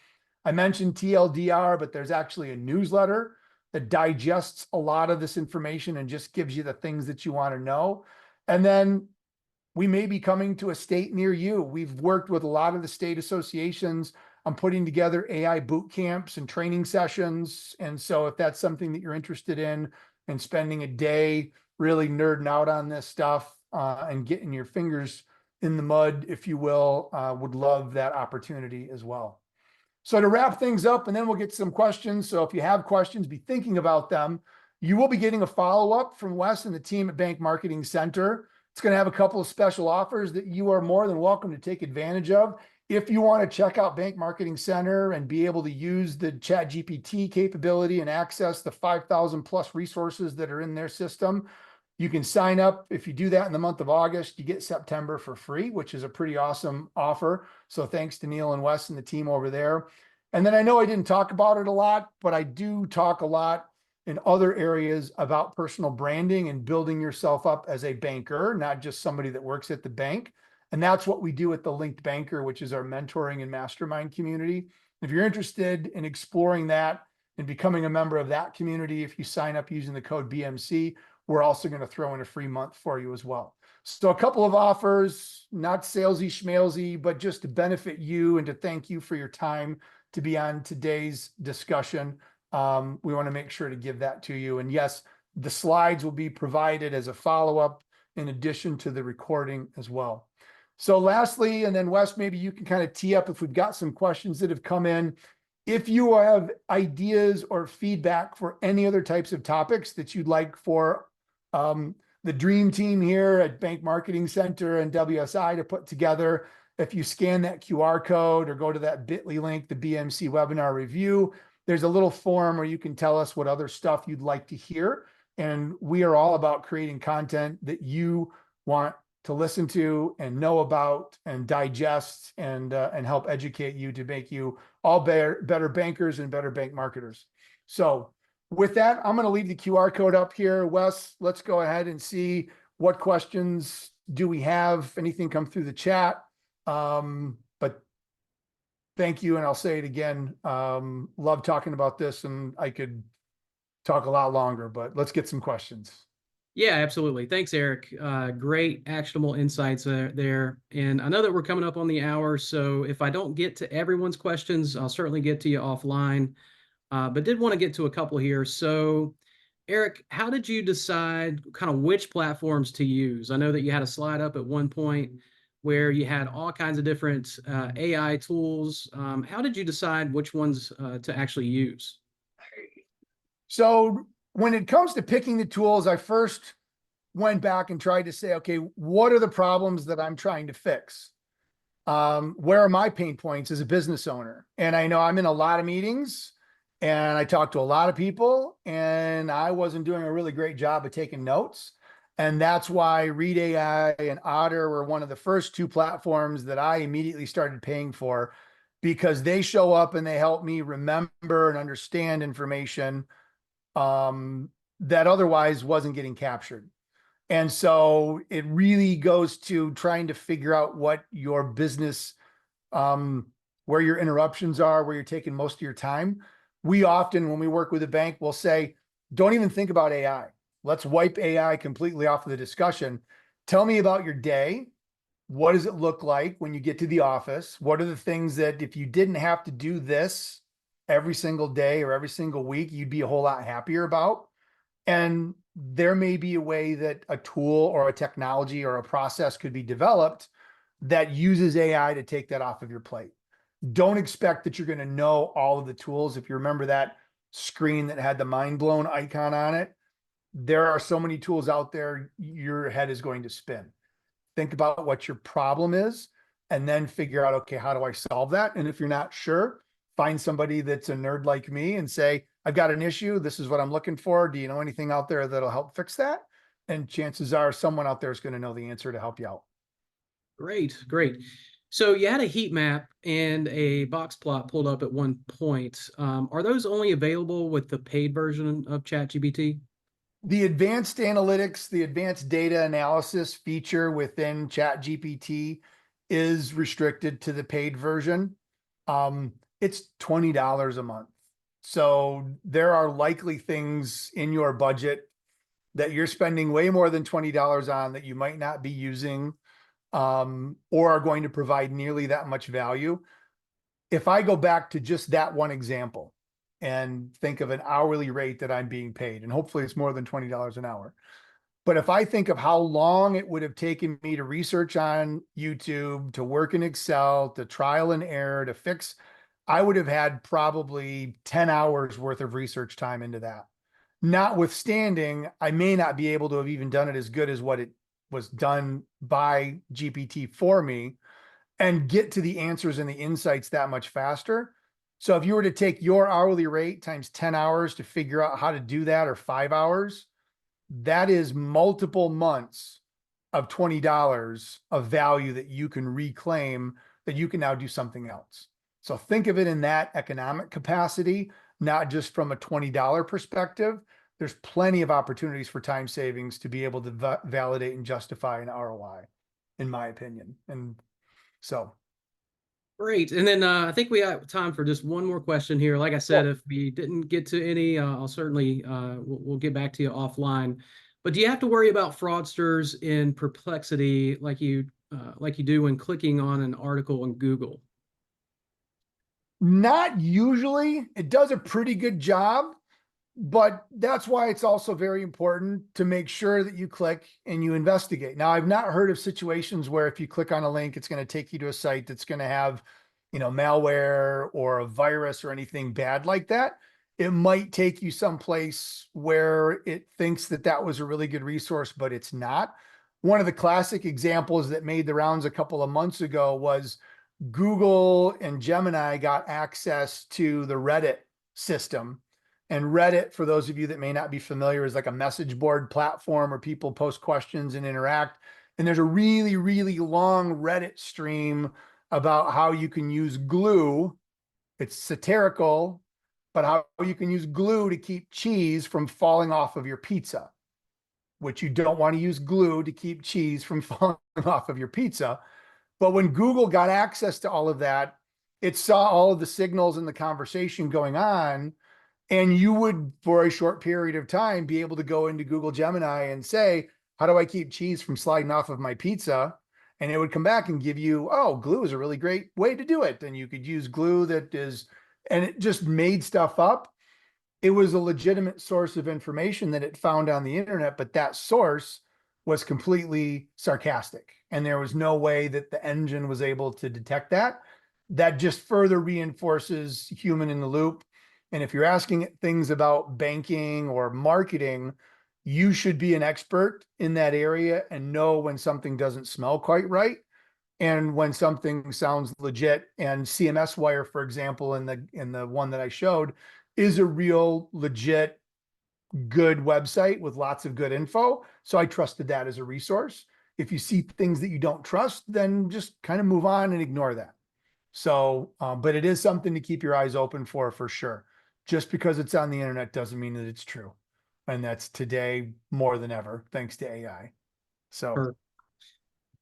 I mentioned TLDR, but there's actually a newsletter that digests a lot of this information and just gives you the things that you want to know. And then we may be coming to a state near you. We've worked with a lot of the state associations on putting together AI boot camps and training sessions. And so if that's something that you're interested in and spending a day really nerding out on this stuff and getting your fingers in the mud, if you will, would love that opportunity as well. So to wrap things up, and then we'll get some questions. So if you have questions, be thinking about them. You will be getting a follow-up from Wes and the team at Bank Marketing Center. It's going to have a couple of special offers that you are more than welcome to take advantage of. If you want to check out Bank Marketing Center and be able to use the Chat GPT capability and access the 5,000 plus resources that are in their system, you can sign up. If you do that in the month of August, you get September for free, which is a pretty awesome offer. So thanks to Neil and Wes and the team over there. And then I know I didn't talk about it a lot, but I do talk a lot in other areas about personal branding and building yourself up as a banker, not just somebody that works at the bank. And that's what we do at the LinkedBanker, which is our mentoring and mastermind community. If you're interested in exploring that and becoming a member of that community, if you sign up using the code BMC, we're also going to throw in a free month for you as well. So a couple of offers, not salesy schmalesy, but just to benefit you and to thank you for your time to be on today's discussion. We want to make sure to give that to you. And yes, the slides will be provided as a follow-up in addition to the recording as well. So lastly, and then Wes, maybe you can kind of tee up if we've got some questions that have come in. If you have ideas or feedback for any other types of topics that you'd like for the dream team here at Bank Marketing Center and WSI to put together, if you scan that QR code or go to that bit.ly link, the BMC webinar review, there's a little form where you can tell us what other stuff you'd like to hear. And we are all about creating content that you want to listen to and know about and digest and help educate you to make you all better bankers and better bank marketers. So with that, I'm going to leave the QR code up here. Wes, let's go ahead and see what questions do we have. Anything come through the chat. But thank you. And I'll say it again. Love talking about this, and I could talk a lot longer, but let's get some questions. Yeah, absolutely. Thanks, Eric. Great actionable insights there. And I know that we're coming up on the hour, so if I don't get to everyone's questions, I'll certainly get to you offline. But did want to get to a couple here. So, Eric, how did you decide kind of which platforms to use? I know that you had a slide up at one point where you had all kinds of different AI tools. How did you decide which ones to actually use? So when it comes to picking the tools, I first went back and tried to say, okay, what are the problems that I'm trying to fix? Where are my pain points as a business owner? And I know I'm in a lot of meetings and I talk to a lot of people, and I wasn't doing a really great job of taking notes. And that's why Read AI and Otter were one of the first two platforms that I immediately started paying for, because they show up and they help me remember and understand information that otherwise wasn't getting captured. And so it really goes to trying to figure out what your business, where your interruptions are, where you're taking most of your time. We often, when we work with a bank, we'll say, don't even think about AI. Let's wipe AI completely off of the discussion. Tell me about your day. What does it look like when you get to the office? What are the things that if you didn't have to do this every single day or every single week, you'd be a whole lot happier about? And there may be a way that a tool or a technology or a process could be developed that uses AI to take that off of your plate. Don't expect that you're going to know all of the tools. If you remember that screen that had the mind blown icon on it, there are so many tools out there, your head is going to spin. Think about what your problem is and then figure out, okay, how do I solve that? And if you're not sure, find somebody that's a nerd like me and say, I've got an issue. This is what I'm looking for. Do you know anything out there that'll help fix that? And chances are someone out there is going to know the answer to help you out. Great, great. So you had a heat map and a box plot pulled up at one point. Are those only available with the paid version of ChatGPT? The advanced analytics, the advanced data analysis feature within ChatGPT is restricted to the paid version. It's $20 a month. So there are likely things in your budget that you're spending way more than $20 on that you might not be using, or are going to provide nearly that much value. If I go back to just that one example and think of an hourly rate that I'm being paid, and hopefully it's more than $20 an hour. But if I think of how long it would have taken me to research on YouTube, to work in Excel, to trial and error, to fix, I would have had probably 10 hours worth of research time into that. Notwithstanding, I may not be able to have even done it as good as what it was done by GPT for me and get to the answers and the insights that much faster. So if you were to take your hourly rate times 10 hours to figure out how to do that, or 5 hours, that is multiple months of $20 of value that you can reclaim, that you can now do something else. So think of it in that economic capacity, not just from a $20 perspective. There's plenty of opportunities for time savings to be able to validate and justify an ROI, in my opinion. And so. Great. And then I think we have time for just one more question here. Like I said, if we didn't get to any, I'll certainly, we'll get back to you offline. But do you have to worry about fraudsters in Perplexity like you do when clicking on an article on Google? Not usually. It does a pretty good job, But that's why it's also very important to make sure that you click and you investigate. Now, I've not heard of situations where if you click on a link, it's going to take you to a site that's going to have, malware or a virus or anything bad like that. It might take you someplace where it thinks that that was a really good resource, but it's not. One of the classic examples that made the rounds a couple of months ago was Google and Gemini got access to the Reddit system. And Reddit, for those of you that may not be familiar, is like a message board platform where people post questions and interact. And there's a really, really long Reddit stream about how you can use glue. It's satirical, but how you can use glue to keep cheese from falling off of your pizza, which you don't want to use glue to keep cheese from falling off of your pizza. But when Google got access to all of that, it saw all of the signals and the conversation going on. And you would, for a short period of time, be able to go into Google Gemini and say, how do I keep cheese from sliding off of my pizza? And it would come back and give you, oh, glue is a really great way to do it. And you could use glue that is, and it just made stuff up. It was a legitimate source of information that it found on the internet, but that source was completely sarcastic. And there was no way that the engine was able to detect that. That just further reinforces human in the loop. And if you're asking things about banking or marketing, you should be an expert in that area and know when something doesn't smell quite right and when something sounds legit. And CMS Wire, for example, in the one that I showed, is a real legit good website with lots of good info. So I trusted that as a resource. If you see things that you don't trust, then just kind of move on and ignore that. So, but it is something to keep your eyes open for sure. Just because it's on the internet doesn't mean that it's true. And that's today more than ever, thanks to AI. So, Sure.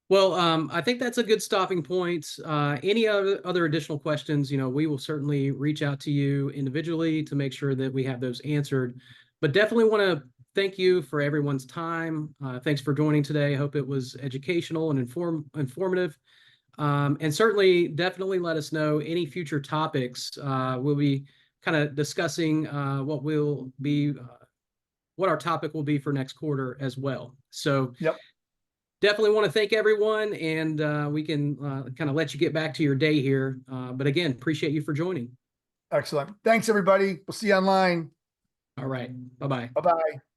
Well, I think that's a good stopping point. Any other additional questions, we will certainly reach out to you individually to make sure that we have those answered. But definitely want to thank you for everyone's time. Thanks for joining today. I hope it was educational and informative. And certainly, definitely let us know any future topics. We'll be kind of discussing what our topic will be for next quarter as well. So yep. definitely want to thank everyone, and we can kind of let you get back to your day here. But again, appreciate you for joining. Excellent. Thanks, everybody. We'll see you online. All right. Bye-bye. Bye-bye.